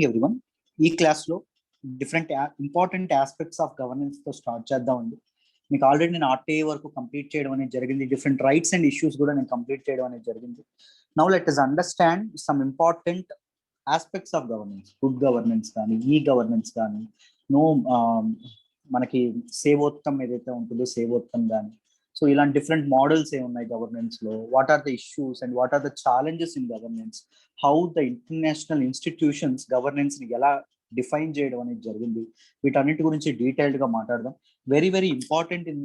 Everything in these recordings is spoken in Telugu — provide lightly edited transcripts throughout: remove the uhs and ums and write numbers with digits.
ఎవ్రీవన్ ఈ క్లాస్ లో different important aspects of governance తో స్టార్ట్ చేద్దామండి. మీకు ఆల్రెడీ నేను ఆర్టీఐ వరకు కంప్లీట్ చేయడం అనేది జరిగింది. డిఫరెంట్ రైట్స్ అండ్ ఇష్యూస్ కూడా నేను కంప్లీట్ చేయడం అనేది జరిగింది. Now let us understand some important aspects of governance. Good governance కానీ, ఈ గవర్నెన్స్ కానీ, నో మనకి సేవోత్తం ఏదైతే ఉంటుందో సేవోత్తం కానీ, సో ఇలాంటి డిఫరెంట్ మోడల్స్ ఏ ఉన్నాయి గవర్నెన్స్ లో, what are the issues and what are the challenges in governance, how the international institutions governance ని ఎలా డిఫైన్ చేయడం అనేది జరిగింది, వీటన్నిటి గురించి డీటెయిల్డ్ గా మాట్లాడదాం. Very very important in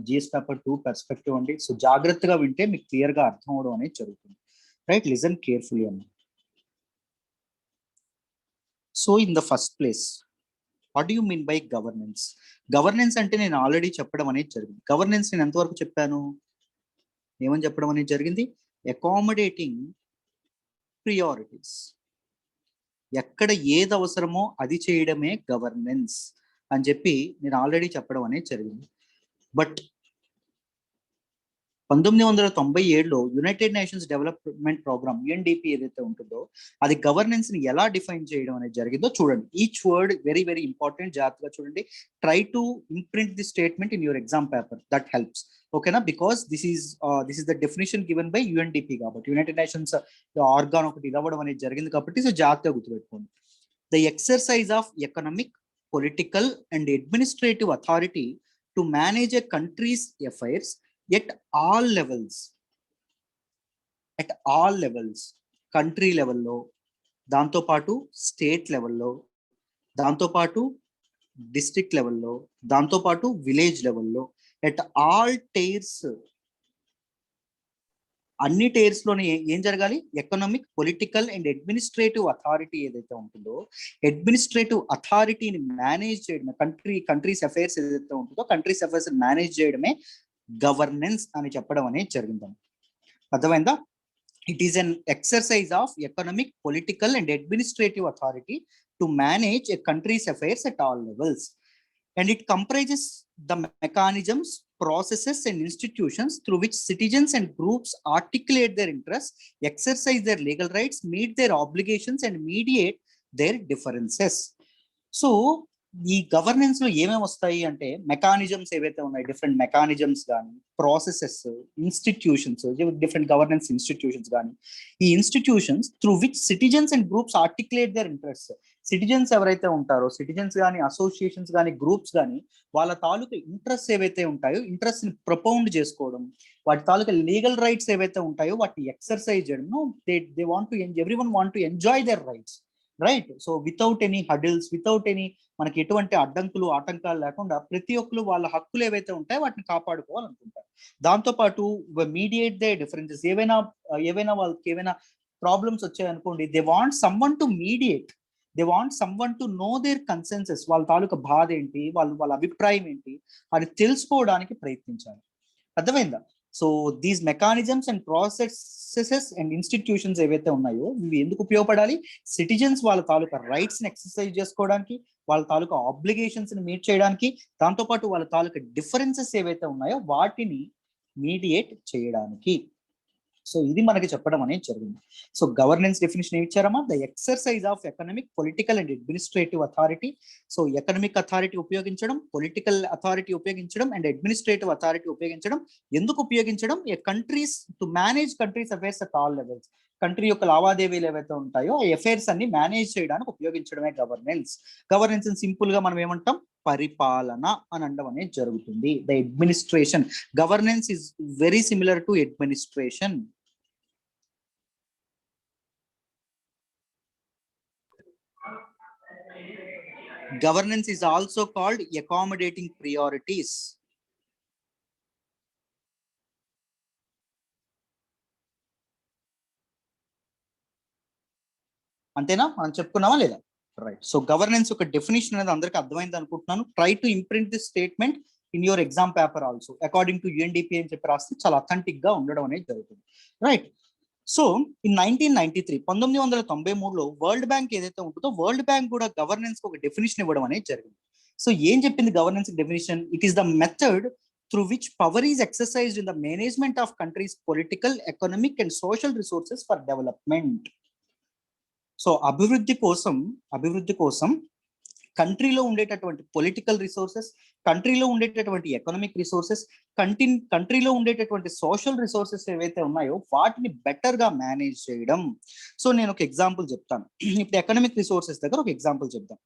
GS paper 2 perspective అండి. సో జాగ్రత్తగా వింటే మీకు క్లియర్ గా అర్థం అవడం అనేది జరుగుతుంది. రైట్, లిజన్ కేర్ఫుల్లీ అన్న. So in the first place, what do you mean by governance? Governance అంటే నేను ఆల్రెడీ చెప్పడం అనేది జరిగింది. గవర్నెన్స్ నేను ఎంతవరకు చెప్పాను, ఏమని చెప్పడం అనేది జరిగింది? Accommodating priorities. ఎక్కడ ఏది అవసరమో అది చేయడమే గవర్నెన్స్ అని చెప్పి నేను ఆల్రెడీ చెప్పడం అనేది జరిగింది. బట్ 1997లో United nations development programme UNDP ఏదైతే ఉంటుందో అది గవర్నెన్స్ ని ఎలా డిఫైన్ చేయడం అనేది జరిగిందో చూడండి. Each word very very important, జాగ్రత్తగా చూడండి. Try to imprint the statement in your exam paper, that helps. ఓకేనా? Because this is the definition given by UNDP కాబట్టి, యునైటెడ్ నేషన్స్ ఆర్గాన్ ఒకటి ఇవ్వడం అనేది జరిగింది కాబట్టి సో జాగ్రత్తగా గుర్తుపెట్టుకోండి. The exercise of economic, political and administrative authority to manage a country's affairs at all levels, country లెవెల్లో, దాంతోపాటు స్టేట్ లెవెల్లో, దాంతోపాటు డిస్ట్రిక్ట్ లెవెల్లో, దాంతోపాటు విలేజ్ లెవెల్లో, ఎట్ ఆల్ టైర్స్, అన్ని టైర్స్ లోనే ఏం జరగాలి? Economic, political and administrative authority ఏదైతే ఉంటుందో అడ్మినిస్ట్రేటివ్ అథారిటీని మేనేజ్ చేయడమే, కంట్రీస్ అఫైర్స్ ఏదైతే ఉంటుందో కంట్రీస్ అఫైర్స్ మేనేజ్ చేయడమే గవర్నెన్స్ అని చెప్పడం అనేది జరిగిందండి. అర్థమైందా? It is an exercise of economic, political and administrative authority to manage a country's affairs at all levels and it comprises the mechanisms, processes and institutions through which citizens and groups articulate their interests, exercise their legal rights, meet their obligations and mediate their differences. So e governance లో ఏమేమి వస్తాయి అంటే మెకానిజమ్స్ ఏవైతే ఉన్నాయి, డిఫరెంట్ మెకానిజమ్స్ కానీ, processes, institutions, different governance institutions కానీ, ఈ institutions through which citizens and groups articulate their interest. Citizens ఎవరైతే ఉంటారో, సిటిజన్స్ కానీ, అసోసియేషన్స్ కానీ, గ్రూప్స్ కానీ, వాళ్ళ తాలూకా ఇంట్రెస్ట్ ఏవైతే ఉంటాయో ఇంట్రెస్ట్ ని ప్రొపౌండ్ చేసుకోవడం, వాటి తాలూకా లీగల్ రైట్స్ ఏవైతే ఉంటాయో వాటిని ఎక్సర్సైజ్ చేయడం. They want to everyone want to enjoy there rights, right? So without any hurdles, without any మనకి ఎటువంటి అడ్డంకులు, ఆటంకాలు లేకుండా ప్రతి ఒక్కరు వాళ్ళ హక్కులు ఏవైతే ఉంటాయో వాటిని కాపాడుకోవాలనుకుంటారు. దాంతోపాటు మీడియేట్ దే డిఫరెన్సెస్. ఏవైనా వాళ్ళకి ఏవైనా ప్రాబ్లమ్స్ వచ్చాయనుకోండి, they want someone to mediate, they want someone to know their consensus. వాళ్ళ తాలూకా బాధ ఏంటి, వాళ్ళ అభిప్రాయం ఏంటి అది తెలుసుకోవడానికి ప్రయత్నించాలి. అర్థమైందా? So these mechanisms and processes and institutions ఏవైతే ఉన్నాయో ఇవి ఎందుకు ఉపయోగపడాలి? సిటిజన్స్ వాళ్ళ తాలూకా రైట్స్ ని ఎక్సర్సైజ్ చేసుకోవడానికి, వాళ్ళ తాలూకా ఆబ్లిగేషన్స్ ని మీట్ చేయడానికి, దాంతోపాటు వాళ్ళ తాలూకా డిఫరెన్సెస్ ఏవైతే ఉన్నాయో వాటిని మీడియేట్ చేయడానికి. సో ఇది మనకి చెప్పడం అనేది జరిగింది. సో గవర్నెన్స్ డెఫినేషన్ ఏమి ఇచ్చారమ్మా? The exercise of economic, political and administrative authority. So economic authority ఉపయోగించడం, పొలిటికల్ అథారిటీ ఉపయోగించడం అండ్ అడ్మినిస్ట్రేటివ్ అథారిటీ ఉపయోగించడం. ఎందుకు ఉపయోగించడం? A country's to manage country's affairs at all levels. Country యొక్క లావాదేవీలు ఏవైతే ఉంటాయో ఆ అఫైర్స్ అన్ని మేనేజ్ చేయడానికి ఉపయోగించడమే గవర్నెన్స్. గవర్నెన్స్ సింపుల్ గా మనం ఏమంటాం? పరిపాలన అని అనడం అనేది జరుగుతుంది. The administration, governance is very similar to administration. Governance is also called accommodating priorities. అంతేనా? మనం చెప్పుకున్నామా లేదా? రైట్. సో గవర్నెన్స్ ఒక డెఫినేషన్ అనేది అందరికీ అర్థమైంది అనుకుంటున్నాను. Try to imprint this statement in your exam paper also according to UNDP అని చెప్పి రాస్తే చాలా అథెంటిక్ గా ఉండడం అనేది జరుగుతుంది. రైట్. సో ఇన్ 1993, 1993లో వరల్డ్ బ్యాంక్ ఏదైతే ఉంటుందో వరల్డ్ బ్యాంక్ కూడా గవర్నెన్స్ ఒక డెఫినేషన్ ఇవ్వడం అనేది జరిగింది. సో ఏం చెప్పింది governance definition? It is the method through which power is exercised in the management of countries' political, economic and social resources for development. So అభివృద్ధి కోసం కంట్రీలో ఉండేటటువంటి పొలిటికల్ రిసోర్సెస్, కంట్రీలో ఉండేటటువంటి ఎకనామిక్ రిసోర్సెస్, కంట్రీలో ఉండేటటువంటి సోషల్ రిసోర్సెస్ ఏవైతే ఉన్నాయో వాటిని బెటర్ గా మేనేజ్ చేయడం. సో నేను ఒక ఎగ్జాంపుల్ చెప్తాను. ఇప్పుడు ఎకనామిక్ రిసోర్సెస్ దగ్గర ఒక ఎగ్జాంపుల్ చెప్తాం.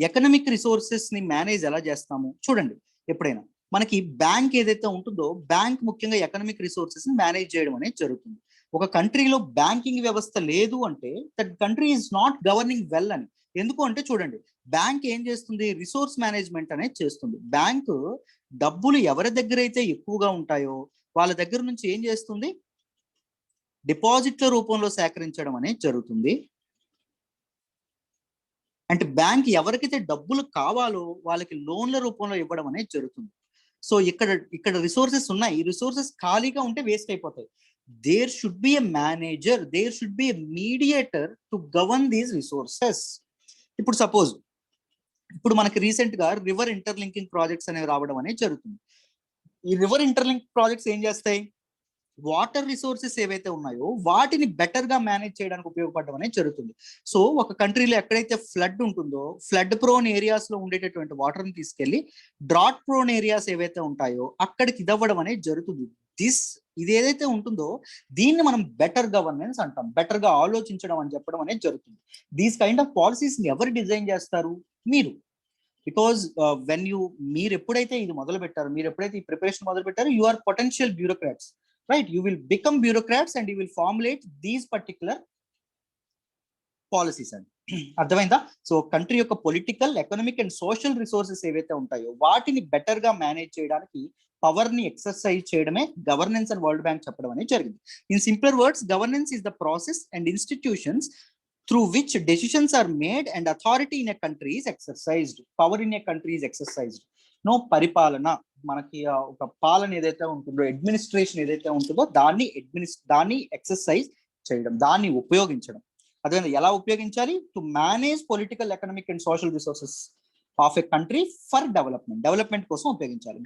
ఎకనామిక్ రిసోర్సెస్ ని మేనేజ్ ఎలా చేస్తాము చూడండి. ఎప్పుడైనా మనకి బ్యాంక్ ఏదైతే ఉంటుందో బ్యాంక్ ముఖ్యంగా ఎకనామిక్ రిసోర్సెస్ ని మేనేజ్ చేయడం అనేది జరుగుతుంది. ఒక కంట్రీలో బ్యాంకింగ్ వ్యవస్థ లేదు అంటే that country is not governing well అని. ఎందుకు అంటే చూడండి, బ్యాంక్ ఏం చేస్తుంది, రిసోర్స్ మేనేజ్మెంట్ అనేది చేస్తుంది. బ్యాంకు డబ్బులు ఎవరి దగ్గర అయితే ఎక్కువగా ఉంటాయో వాళ్ళ దగ్గర నుంచి ఏం చేస్తుంది, డిపాజిట్ల రూపంలో సేకరించడం అనేది జరుగుతుంది. అంటే బ్యాంక్ ఎవరికైతే డబ్బులు కావాలో వాళ్ళకి లోన్ల రూపంలో ఇవ్వడం అనేది జరుగుతుంది. సో ఇక్కడ రిసోర్సెస్ ఉన్నాయి, ఈ రిసోర్సెస్ ఖాళీగా ఉంటే వేస్ట్ అయిపోతాయి. There should be a manager, there should be a mediator to govern these resources. ఇప్పుడు సపోజ్ ఇప్పుడు మనకి రీసెంట్ గా రివర్ ఇంటర్లింకింగ్ ప్రాజెక్ట్స్ అనేవి రావడం అనేది జరుగుతుంది. ఈ రివర్ ఇంటర్లింక్ ప్రాజెక్ట్స్ ఏం చేస్తాయి, వాటర్ రిసోర్సెస్ ఏవైతే ఉన్నాయో వాటిని బెటర్ గా మేనేజ్ చేయడానికి ఉపయోగపడడం అనేది జరుగుతుంది. సో ఒక కంట్రీలో ఎక్కడైతే ఫ్లడ్ ఉంటుందో ఫ్లడ్ ప్రోన్ ఏరియాస్ లో ఉండేటటువంటి వాటర్ ని తీసుకెళ్లి డ్రాట్ ప్రోన్ ఏరియాస్ ఏవైతే ఉంటాయో అక్కడికి ఇదవ్వడం అనేది జరుగుతుంది. ఇది ఏదైతే ఉంటుందో దీన్ని మనం బెటర్ గవర్నెన్స్ అంటాం, బెటర్ గా ఆలోచించడం అని చెప్పడం అనేది జరుగుతుంది. దీస్ కైండ్ ఆఫ్ పాలసీస్ ఎవరు డిజైన్ చేస్తారు, మీరు. బికాజ్ మీరు ఎప్పుడైతే ఇది మొదలు పెట్టారు, మీరు ఎప్పుడైతే ఈ ప్రిపరేషన్ మొదలు పెట్టారో you are potential bureaucrats, right? You will become bureaucrats and you will formulate these particular policies and అర్థమైందా. సో కంట్రీ యొక్క political, economic and social resources ఏవైతే ఉంటాయో వాటిని బెటర్ గా మేనేజ్ చేయడానికి పవర్ ని ఎక్సర్సైజ్ చేయడమే గవర్నెన్స్ అని వరల్డ్ బ్యాంక్ చెప్పడం అనేది జరిగింది. In simpler words, governance is the process and institutions through which decisions are made and authority in a country is exercised. Power in a country is exercised. No పరిపాలన, మనకి ఒక పాలన ఏదైతే ఉంటుందో, అడ్మినిస్ట్రేషన్ ఏదైతే ఉంటుందో దాన్ని ఎక్సర్సైజ్ చేయడం, దాన్ని ఉపయోగించడం. అదే ఎలా ఉపయోగించాలి, to manage political, economic and social resources of a country for development కోసం ఉపయోగించాలి.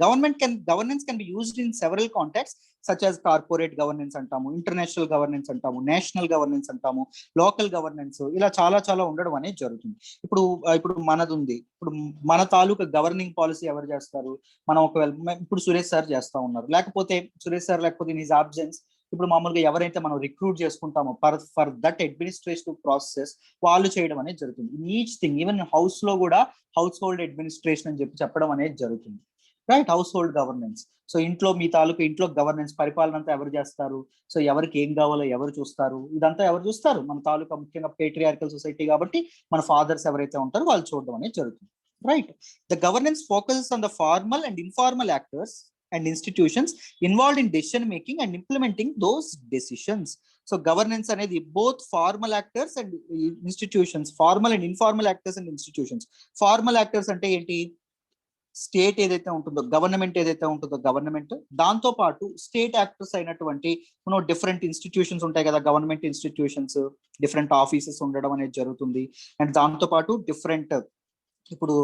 Governance can be used in several contacts such as corporate governance అంటాము, ఇంటర్నేషనల్ గవర్నెన్స్ అంటాము, నేషనల్ గవర్నెన్స్ అంటాము, లోకల్ గవర్నెన్స్, ఇలా చాలా ఉండడం అనేది జరుగుతుంది. ఇప్పుడు మనది ఉంది, ఇప్పుడు మన తాలూకా గవర్నింగ్ పాలసీ ఎవరు చేస్తారు, మనం ఒకవేళ ఇప్పుడు సురేష్ సార్ చేస్తా ఉన్నారు, లేకపోతే సురేష్ సార్ లేకపోతే ఇన్ హిస్ ఆబ్సెన్స్ ఇప్పుడు మామూలుగా ఎవరైతే మనం రిక్రూట్ చేసుకుంటామో ఫర్ దట్ అడ్మినిస్ట్రేటివ్ ప్రాసెస్ వాళ్ళు చేయడం అనేది జరుగుతుంది. ఈచ్ థింగ్, ఈవెన్ హౌస్ లో కూడా హౌస్ హోల్డ్ అడ్మినిస్ట్రేషన్ అని చెప్పడం అనేది జరుగుతుంది, right? Household governance. So మీ తాలూకా ఇంట్లో గవర్నెన్స్, పరిపాలన అంతా ఎవరు చేస్తారు, సో ఎవరికి ఏం కావాలో ఎవరు చూస్తారు, ఇదంతా ఎవరు చూస్తారు, మన తాలూకా ముఖ్యంగా పేట్రియార్కల్ సొసైటీ కాబట్టి మన ఫాదర్స్ ఎవరైతే ఉంటారో వాళ్ళు చూడడం అనేది జరుగుతుంది, right? The governance focuses on the formal and informal actors and institutions involved in decision making and implementing those decisions. So governance అనేది both formal actors and institutions, formal and informal actors and institutions. Formal actors అంటే ఏంటి, స్టేట్ ఏదైతే ఉంటుందో, గవర్నమెంట్ ఏదైతే ఉంటుందో గవర్నమెంట్, దాంతో పాటు స్టేట్ యాక్టర్స్ అయినటువంటి డిఫరెంట్ ఇన్స్టిట్యూషన్స్ ఉంటాయి కదా, గవర్నమెంట్ ఇన్స్టిట్యూషన్స్, డిఫరెంట్ ఆఫీసెస్ ఉండడం అనేది జరుగుతుంది. అండ్ దాంతో పాటు డిఫరెంట్ ఇప్పుడు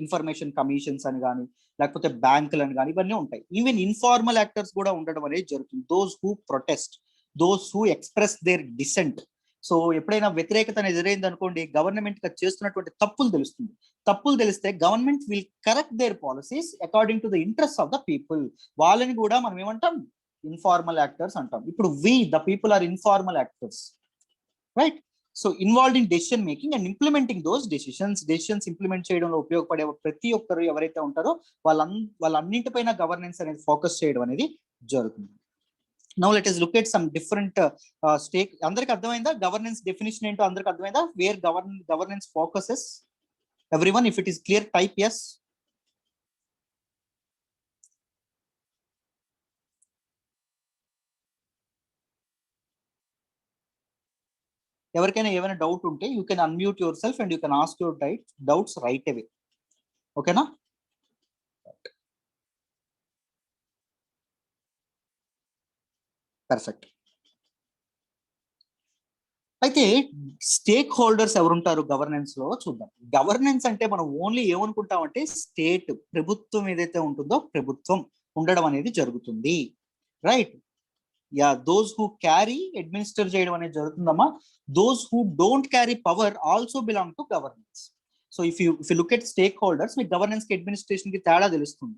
ఇన్ఫర్మేషన్ కమిషన్స్ అని కానీ లేకపోతే బ్యాంకులు అని కానీ ఇవన్నీ ఉంటాయి. ఈవెన్ ఇన్ఫార్మల్ యాక్టర్స్ కూడా ఉండడం అనేది జరుగుతుంది. Those who protest, those who express their dissent. So ఎప్పుడైనా వ్యతిరేకత ఎదురైంది అనుకోండి, గవర్నమెంట్ చేస్తున్నటువంటి తప్పులు తెలిస్తే government will correct their policies according to the interest of the people. వాళ్ళని కూడా మనం ఏమంటాం, ఇన్ఫార్మల్ యాక్టర్స్ అంటాం. ఇప్పుడు the people are informal actors, right? So involved in decision making and implementing those decisions implement చేయడంలో ఉపయోగపడే ప్రతి ఒక్కరు ఎవరైతే ఉంటారో వాళ్ళన్నింటిపైన గవర్నెన్స్ అనేది ఫోకస్ చేయడం అనేది జరుగుతుంది. Now let us look at some different stake. అందరికి అర్థమైందా గవర్నెన్స్ డెఫినిషన్ ఏంటో? అందరికి అర్థమైందా? Where governance focuses? Everyone, if it is clear, type yes. ఎవరికైనా ఏమైనా డౌట్ ఉంటే you can unmute yourself and you can ask your doubts right away. ఓకేనా? పర్ఫెక్ట్. అయితే స్టేక్ హోల్డర్స్ ఎవరుంటారు గవర్నెన్స్ లో చూద్దాం. గవర్నెన్స్ అంటే మనం ఓన్లీ ఏమనుకుంటామంటే స్టేట్, ప్రభుత్వం ఏదైతే ఉంటుందో ప్రభుత్వం ఉండడం అనేది జరుగుతుంది, right? Those who carry administer చేయడం అనేది జరుగుతుందమ్మా. Those who don't carry power also belong to governance. So if you look at stakeholders, మీకు గవర్నెన్స్ కి అడ్మినిస్ట్రేషన్ కి తేడా తెలుస్తుంది.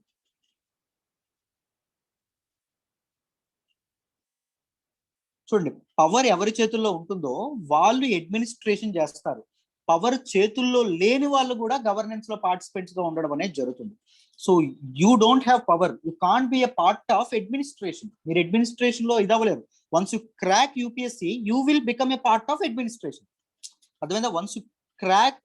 చూడండి, పవర్ ఎవరి చేతుల్లో ఉంటుందో వాళ్ళు అడ్మినిస్ట్రేషన్ చేస్తారు. పవర్ చేతుల్లో లేని వాళ్ళు కూడా గవర్నెన్స్ లో పార్టిసిపెంట్స్ గా ఉండడం అనేది జరుగుతుంది. So you don't have power, you can't be a part of administration. మీరు అడ్మినిస్ట్రేషన్ లో ఇదవ్వలేరు. Once you crack UPSC you will become a part of administration. అర్థమైందా? Once you crack,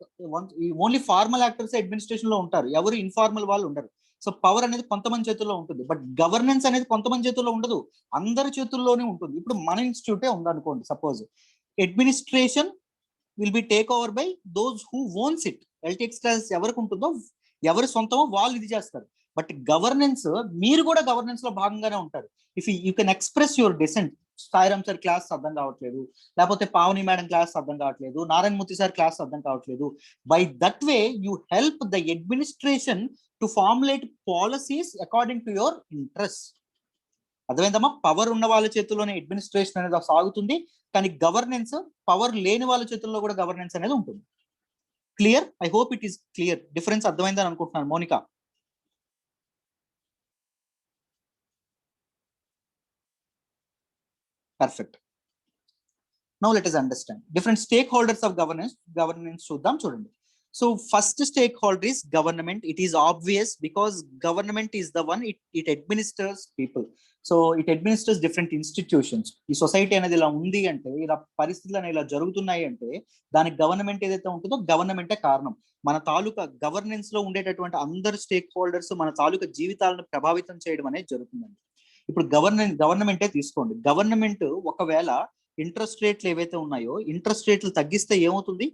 only formal actors administration లో ఉంటారు, ఎవరు ఇన్ఫార్మల్ వాళ్ళు ఉండరు. సో పవర్ అనేది కొంతమంది చేతుల్లో ఉంటుంది, బట్ గవర్నెన్స్ అనేది కొంతమంది చేతుల్లో ఉండదు, అందరి చేతుల్లోనే ఉంటుంది. ఇప్పుడు మన ఇన్స్టిట్యూటే ఉందనుకోండి, suppose administration will be take over by those who ones it. LTX class ఎవరికి ఉంటుందో, ఎవరి సొంతమో వాళ్ళు ఇది చేస్తారు. బట్ గవర్నెన్స్, మీరు కూడా గవర్నెన్స్ లో భాగంగానే ఉంటారు. If you can express your dissent, Sairam sir class అర్థం కావట్లేదు, లేకపోతే పావని మేడం క్లాస్ అర్థం కావట్లేదు, నారాయణమూర్తి సార్ క్లాస్ అర్థం కావట్లేదు, by that way you help the administration to formulate policies according to your interest. అర్థమైందమ్మా? పవర్ ఉన్న వాళ్ళ చేతుల్లోనే అడ్మినిస్ట్రేషన్ అనేది సాగుతుంది, కానీ గవర్నెన్స్ పవర్ లేని వాళ్ళ చేతుల్లో కూడా గవర్నెన్స్ అనేది ఉంటుంది. Clear? I hope it is clear. Difference అర్థమైందని అనుకుంటున్నాను. Monica? Perfect. Now let us understand different stake holders of governance చూద్దాం. చూడండి, so first stake holder is government. It is obvious because government is the one, it administers people. So it administers different institutions. ఈ సొసైటీ అనేది ఇలా ఉంది అంటే, ఇలా పరిస్థితులు అనేవి ఇలా జరుగుతున్నాయి అంటే, దానికి గవర్నమెంట్ ఏదైతే ఉంటుందో గవర్నమెంటే కారణం. మన తాలూకా గవర్నెన్స్ లో ఉండేటటువంటి అందరు స్టేక్ హోల్డర్స్ మన తాలూకా జీవితాలను ప్రభావితం చేయడం అనేది జరుగుతుందండి. ఇప్పుడు గవర్నమెంటే తీసుకోండి. గవర్నమెంట్ ఒకవేళ ఇంట్రెస్ట్ రేట్లు ఏవైతే ఉన్నాయో, ఇంట్రెస్ట్ రేట్లు తగ్గిస్తే ఏమవుతుంది?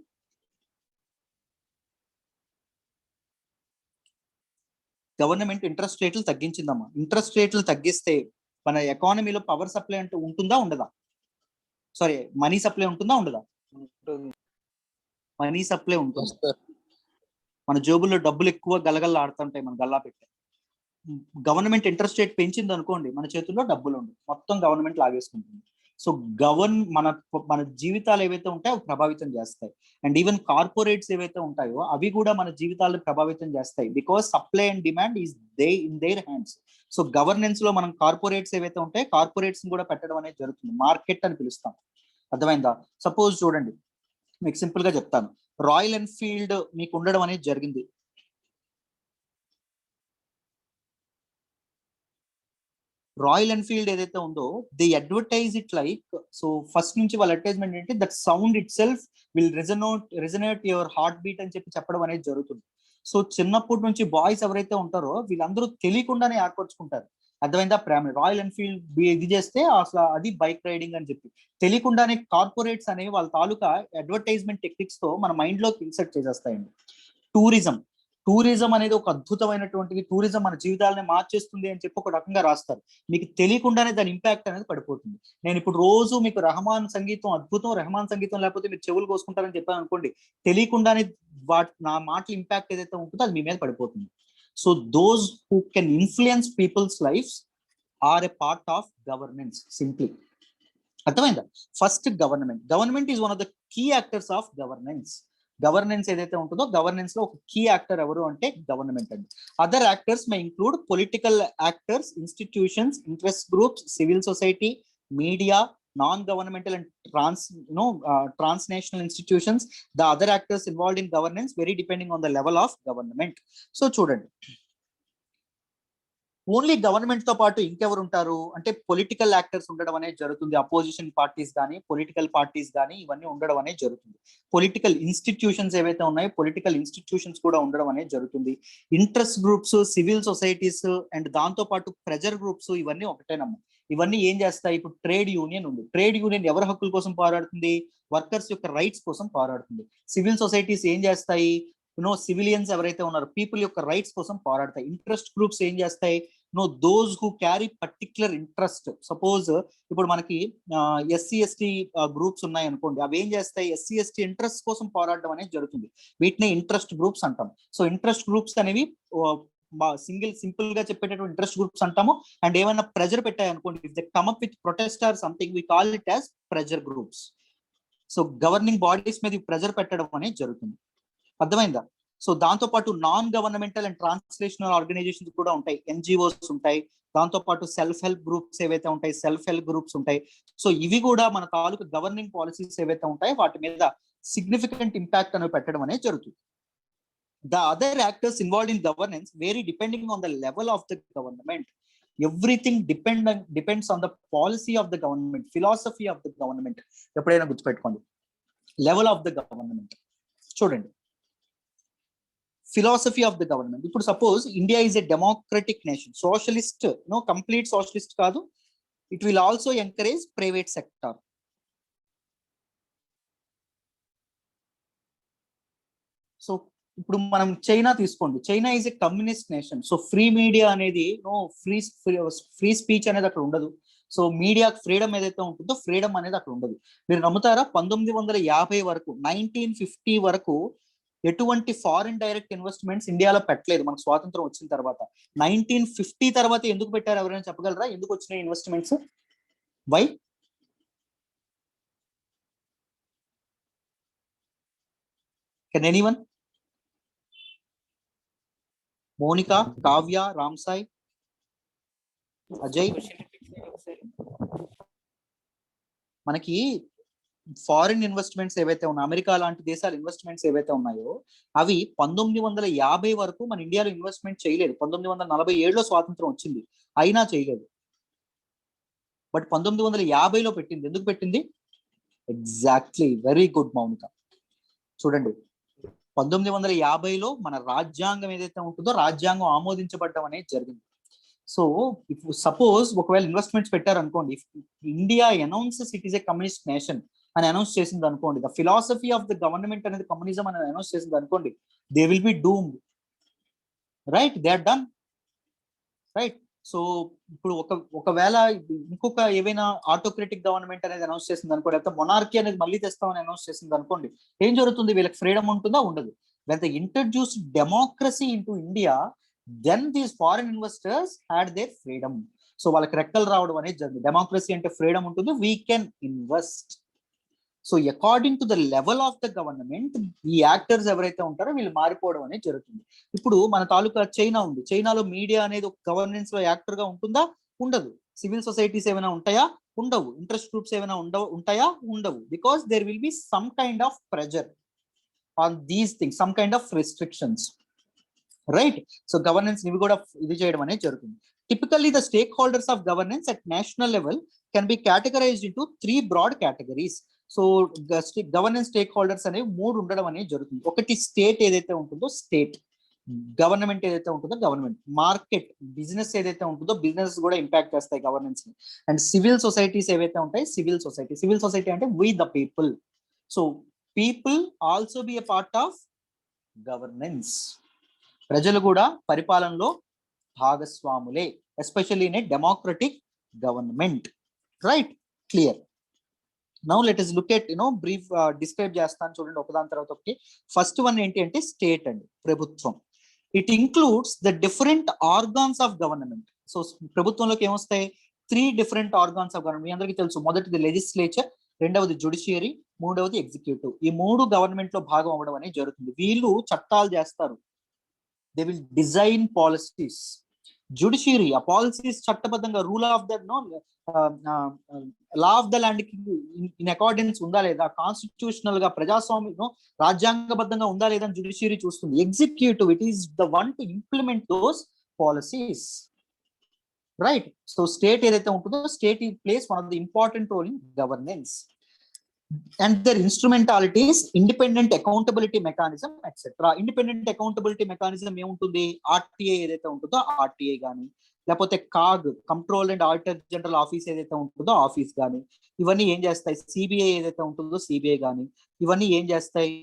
గవర్నమెంట్ ఇంట్రెస్ట్ రేట్లు తగ్గించిందమ్మా. ఇంట్రెస్ట్ రేట్లు తగ్గిస్తే మన ఎకానమీలో పవర్ సప్లై అంటూ ఉంటుందా ఉండదా? సారీ, మనీ సప్లై ఉంటుందా ఉండదా? మనీ సప్లై ఉంటుంది. మన జోబుల్లో డబ్బులు ఎక్కువ గలగల ఆడుతుంటాయి, మన గల్లా పెట్టి. గవర్నమెంట్ ఇంట్రెస్ట్ రేట్ పెంచింది అనుకోండి, మన చేతుల్లో డబ్బులు ఉండవు, మొత్తం గవర్నమెంట్ లాగేసుకుంటుంది. సో మన జీవితాలు ఏవైతే ఉంటాయో అవి ప్రభావితం చేస్తాయి. అండ్ ఈవెన్ కార్పొరేట్స్ ఏవైతే ఉంటాయో అవి కూడా మన జీవితాలను ప్రభావితం చేస్తాయి, because supply and demand is in their hands. So governance లో మనం కార్పొరేట్స్ ఏవైతే ఉంటాయో కార్పొరేట్స్ కూడా పెట్టడం అనేది జరుగుతుంది. మార్కెట్ అని పిలుస్తాం. అర్థమైందా? సపోజ్ చూడండి, మీకు సింపుల్ గా చెప్తాను. రాయల్ ఎన్ఫీల్డ్ మీకు ఉండడం అనేది జరిగింది. రాయల్ ఎన్ఫీల్డ్ ఏదైతే ఉందో the advertise it like, so first నుంచి వాళ్ళ అడ్వర్టైజ్మెంట్ ఏంటి, that sound it self will resonate your heart beat అని చెప్పడం అనేది జరుగుతుంది. సో చిన్నప్పటి నుంచి బాయ్స్ ఎవరైతే ఉంటారో వీళ్ళందరూ తెలియకుండానే ఏర్పరచుకుంటారు. అర్థమైందా? ప్రేమ. రాయల్ ఎన్ఫీల్డ్ ఇది చేస్తే అసలు అది బైక్ రైడింగ్ అని చెప్పి తెలియకుండానే కార్పొరేట్స్ అనేవి వాళ్ళ తాలూకా అడ్వర్టైజ్మెంట్ టెక్నిక్స్ తో మన మైండ్ లోకి ఇన్సర్ట్ చేసేస్తాయండి. టూరిజం అనేది ఒక అద్భుతమైనటువంటిది, టూరిజం మన జీవితాలని మార్చేస్తుంది అని చెప్పి ఒక రకంగా రాస్తారు. మీకు తెలియకుండానే దాని ఇంపాక్ట్ అనేది పడిపోతుంది. నేను ఇప్పుడు రోజు మీకు రెహమాన్ సంగీతం అద్భుతం, రెహమాన్ సంగీతం లేకపోతే మీరు చెవులు కోసుకుంటారని చెప్పాను అనుకోండి, తెలియకుండానే నా మాటల ఇంపాక్ట్ ఏదైతే ఉంటుందో అది మీ మీద పడిపోతుంది. So those who can influence people's lives are a part of governance. Simply అర్థమైందా? First government is one of the key actors of governance ఏదైతే ఉంటుందో గవర్నెన్స్ లో ఒక కీ యాక్టర్ ఎవరు అంటే గవర్నమెంట్ అండి. Other actors May include political actors, institutions, interest groups, civil society, media, non-governmental and transnational institutions. The other actors involved in governance vary depending on the level of government. So చూడండి, ఓన్లీ గవర్నమెంట్ తో పాటు ఇంకెవరు ఉంటారు అంటే పొలిటికల్ యాక్టర్స్ ఉండడం అనేది జరుగుతుంది. అపోజిషన్ పార్టీస్ కానీ పొలిటికల్ పార్టీస్ కానీ ఇవన్నీ ఉండడం అనేది జరుగుతుంది. పొలిటికల్ ఇన్స్టిట్యూషన్స్ ఏవైతే ఉన్నాయో పొలిటికల్ ఇన్స్టిట్యూషన్స్ కూడా ఉండడం అనేది జరుగుతుంది. Interest groups, civil societies and దాంతో పాటు ప్రెజర్ గ్రూప్స్ ఇవన్నీ ఒకటేనమ్మా. ఇవన్నీ ఏం చేస్తాయి? ఇప్పుడు ట్రేడ్ యూనియన్ ఉంది. ట్రేడ్ యూనియన్ ఎవరి హక్కుల కోసం పోరాడుతుంది? వర్కర్స్ యొక్క రైట్స్ కోసం పోరాడుతుంది. సివిల్ సొసైటీస్ ఏం చేస్తాయి? సివిలియన్స్ ఎవరైతే ఉన్నారో పీపుల్ యొక్క రైట్స్ కోసం పోరాడతాయి. ఇంట్రెస్ట్ గ్రూప్స్ ఏం చేస్తాయి? Those who carry particular interest. Suppose ఇప్పుడు మనకి ఎస్సీ ఎస్టీ గ్రూప్స్ ఉన్నాయి అనుకోండి, అవి ఏం చేస్తాయి? ఎస్సీ ఎస్టీ ఇంట్రెస్ట్ కోసం పోరాడడం అనేది జరుగుతుంది. వీటిని ఇంట్రెస్ట్ గ్రూప్స్ అంటాం. సో ఇంట్రెస్ట్ గ్రూప్స్ అనేవి సింపుల్ గా చెప్పేటటువంటి ఇంట్రెస్ట్ గ్రూప్స్ అంటాము. అండ్ ఏమైనా ప్రెజర్ పెట్టాయి అనుకోండి, if they come up with protest or something, we call it as pressure groups. So governing bodies మీద ప్రెజర్ పెట్టడం అనేది జరుగుతుంది. అర్థమైందా? సో దాంతో పాటు non governmental and translational organisations కూడా ఉంటాయి, ఎన్జిఓస్ ఉంటాయి. దాంతో పాటు సెల్ఫ్ హెల్ప్ గ్రూప్స్ ఏవైతే ఉంటాయి, సెల్ఫ్ హెల్ప్ గ్రూప్స్ ఉంటాయి. సో ఇవి కూడా మన తాలూకు గవర్నింగ్ పాలసీస్ ఏవైతే ఉంటాయో వాటి మీద సిగ్నిఫికెంట్ ఇంపాక్ట్ అనేవి పెట్టడం అనేది జరుగుతుంది. The other actors involved in governance vary depending on the level of the government. Everything depends on the policy of the government, philosophy of the government. ఎప్పుడైనా గుర్తుపెట్టుకోండి, లెవెల్ ఆఫ్ ద గవర్నమెంట్. చూడండి, ఫిలాసఫీ ఆఫ్ ద గవర్నమెంట్. ఇప్పుడు suppose India is a democratic nation, socialist, no complete socialist కాదు. It will also encourage private sector. So ఇప్పుడు మనం చైనా తీసుకోండి, China is a communist nation. So free media అనేది, నో ఫ్రీ స్పీచ్ అనేది అక్కడ ఉండదు. సో మీడియా ఫ్రీడమ్ ఏదైతే ఉంటుందో ఫ్రీడమ్ అనేది అక్కడ ఉండదు. మీరు నమ్ముతారా, 1950 వరకు, 1950 వరకు ఎటువంటి ఫారిన్ డైరెక్ట్ ఇన్వెస్ట్మెంట్స్ ఇండియాలో పెట్టలేదు మనకు స్వాతంత్రం వచ్చిన తర్వాత. 1950 తర్వాత ఎందుకు పెట్టారు, ఎవరైనా చెప్పగలరా? ఎందుకు వచ్చినాయి investments? Why? Can anyone? Monica, Kavya, Ram Sai, Ajay. మనకి ఫారిన్ ఇన్వెస్ట్మెంట్స్ ఏవైతే ఉన్నాయో, అమెరికా లాంటి దేశాల ఇన్వెస్ట్మెంట్స్ ఏవైతే ఉన్నాయో అవి 1950 వరకు మన ఇండియాలో ఇన్వెస్ట్మెంట్ చేయలేదు. 1947లో స్వాతంత్రం వచ్చింది, అయినా చేయలేదు. బట్ 1950లో పెట్టింది. ఎందుకు పెట్టింది? Exactly, very good Mounika. చూడండి, 1950లో మన రాజ్యాంగం ఏదైతే ఉంటుందో రాజ్యాంగం ఆమోదించబడడం అనేది జరిగింది. సో ఇప్పుడు సపోజ్ ఒకవేళ ఇన్వెస్ట్మెంట్స్ పెట్టారు అనుకోండి, India announces it is a communist nation అని అనౌన్స్ చేసింది అనుకోండి, the philosophy of the government అనేది కమ్యూనిజం అని అనౌన్స్ చేసింది అనుకోండి, they will be doomed, right? They are done, right? So ఇప్పుడు ఒకవేళ ఇంకొక ఏవైనా ఆటోక్రటిక్ గవర్నమెంట్ అనేది అనౌన్స్ చేసింది అనుకోండి, లేకపోతే మొనార్కీ అనేది మళ్ళీ తెస్తామని అనౌన్స్ చేసింది అనుకోండి, ఏం జరుగుతుంది? వీళ్ళకి ఫ్రీడమ్ ఉంటుందా? ఉండదు. When they introduce democracy in to India, then these foreign investors had their freedom. So వాళ్ళకి రెక్కలు రావడం అనేది జరిగింది. డెమోక్రసీ అంటే ఫ్రీడమ్ ఉంటుంది, we can invest. So according to the level of the government ఈ యాక్టర్స్ ఎవరైతే ఉంటారో వీళ్ళు మారిపోవడం అనేది జరుగుతుంది. ఇప్పుడు మన తాలూకా చైనా ఉంది, చైనాలో మీడియా అనేది ఒక గవర్నెన్స్ లో యాక్టర్ గా ఉంటుందా? ఉండదు. సివిల్ సొసైటీస్ ఏమైనా ఉంటాయా? ఉండవు. ఇంట్రెస్ట్ గ్రూప్స్ ఏమైనా ఉంటాయా? ఉండవు. Because there will be some kind of pressure on these things, some kind of restrictions, right? So governance ఇవి కూడా ఇది చేయడం అనేది జరుగుతుంది. Typically, the stakeholders of governance at national level can be categorized into 3 broad categories. So governance stake holders అనేవి 3 ఉండడం అనేది జరుగుతుంది. ఒకటి స్టేట్ ఏదైతే ఉంటుందో స్టేట్, గవర్నమెంట్ ఏదైతే ఉంటుందో గవర్నమెంట్, మార్కెట్ బిజినెస్ ఏదైతే ఉంటుందో బిజినెస్ కూడా ఇంపాక్ట్ చేస్తాయి గవర్నెన్స్ ని, అండ్ సివిల్ సొసైటీస్ ఏవైతే ఉంటాయి సివిల్ సొసైటీ. సివిల్ సొసైటీ అంటే we the people. So people also be a part of governance. ప్రజలు కూడా పరిపాలనలో భాగస్వాములే, especially in a democratic government, right? Clear. Now let us look at brief describe చేస్తాను చూడండి ఒకదాని తర్వాత ఒకటి. ఫస్ట్ వన్ ఏంటి అంటే స్టేట్ అండి, ప్రభుత్వం. It includes the different organs of government. So ప్రభుత్వంలోకి ఏమొస్తాయి? 3 డిఫరెంట్ ఆర్గాన్స్ ఆఫ్ గవర్నమెంట్. మీ అందరికీ తెలుసు, మొదటిది లెజిస్లేచర్, రెండవది జుడిషియరీ, మూడవది ఎగ్జిక్యూటివ్. ఈ 3 గవర్నమెంట్ లో భాగం అవ్వడం అనేది జరుగుతుంది. వీళ్ళు చట్టాలు చేస్తారు, they will design policies. Judiciary ఆ పాలసీస్ చట్టబద్ధంగా rule of the law of the land కి ఇన్ అకార్డెన్స్ ఉందా లేదా, కాన్స్టిట్యూషనల్ గా ప్రజాస్వామ్యం రాజ్యాంగబద్ధంగా ఉందా లేదా అని జుడిషియరీ చూస్తుంది. Executive, it is the one to implement those policies, right? So state ఏదైతే ఉంటుందో state plays one of the important role in governance. And their instrumentalities, independent accountability mechanism, etc. Independent accountability mechanism ఏముంటుంది? ఆర్టీఐ ఏదైతే ఉంటుందో ఆర్టీఐ కానీ, లేకపోతే CAG, control and auditor general office ఏదైతే ఉంటుందో ఆఫీస్ కానీ, ఇవన్నీ ఏం చేస్తాయి? సిబిఐ ఏదైతే ఉంటుందో సిబిఐ కానీ, ఇవన్నీ ఏం చేస్తాయి?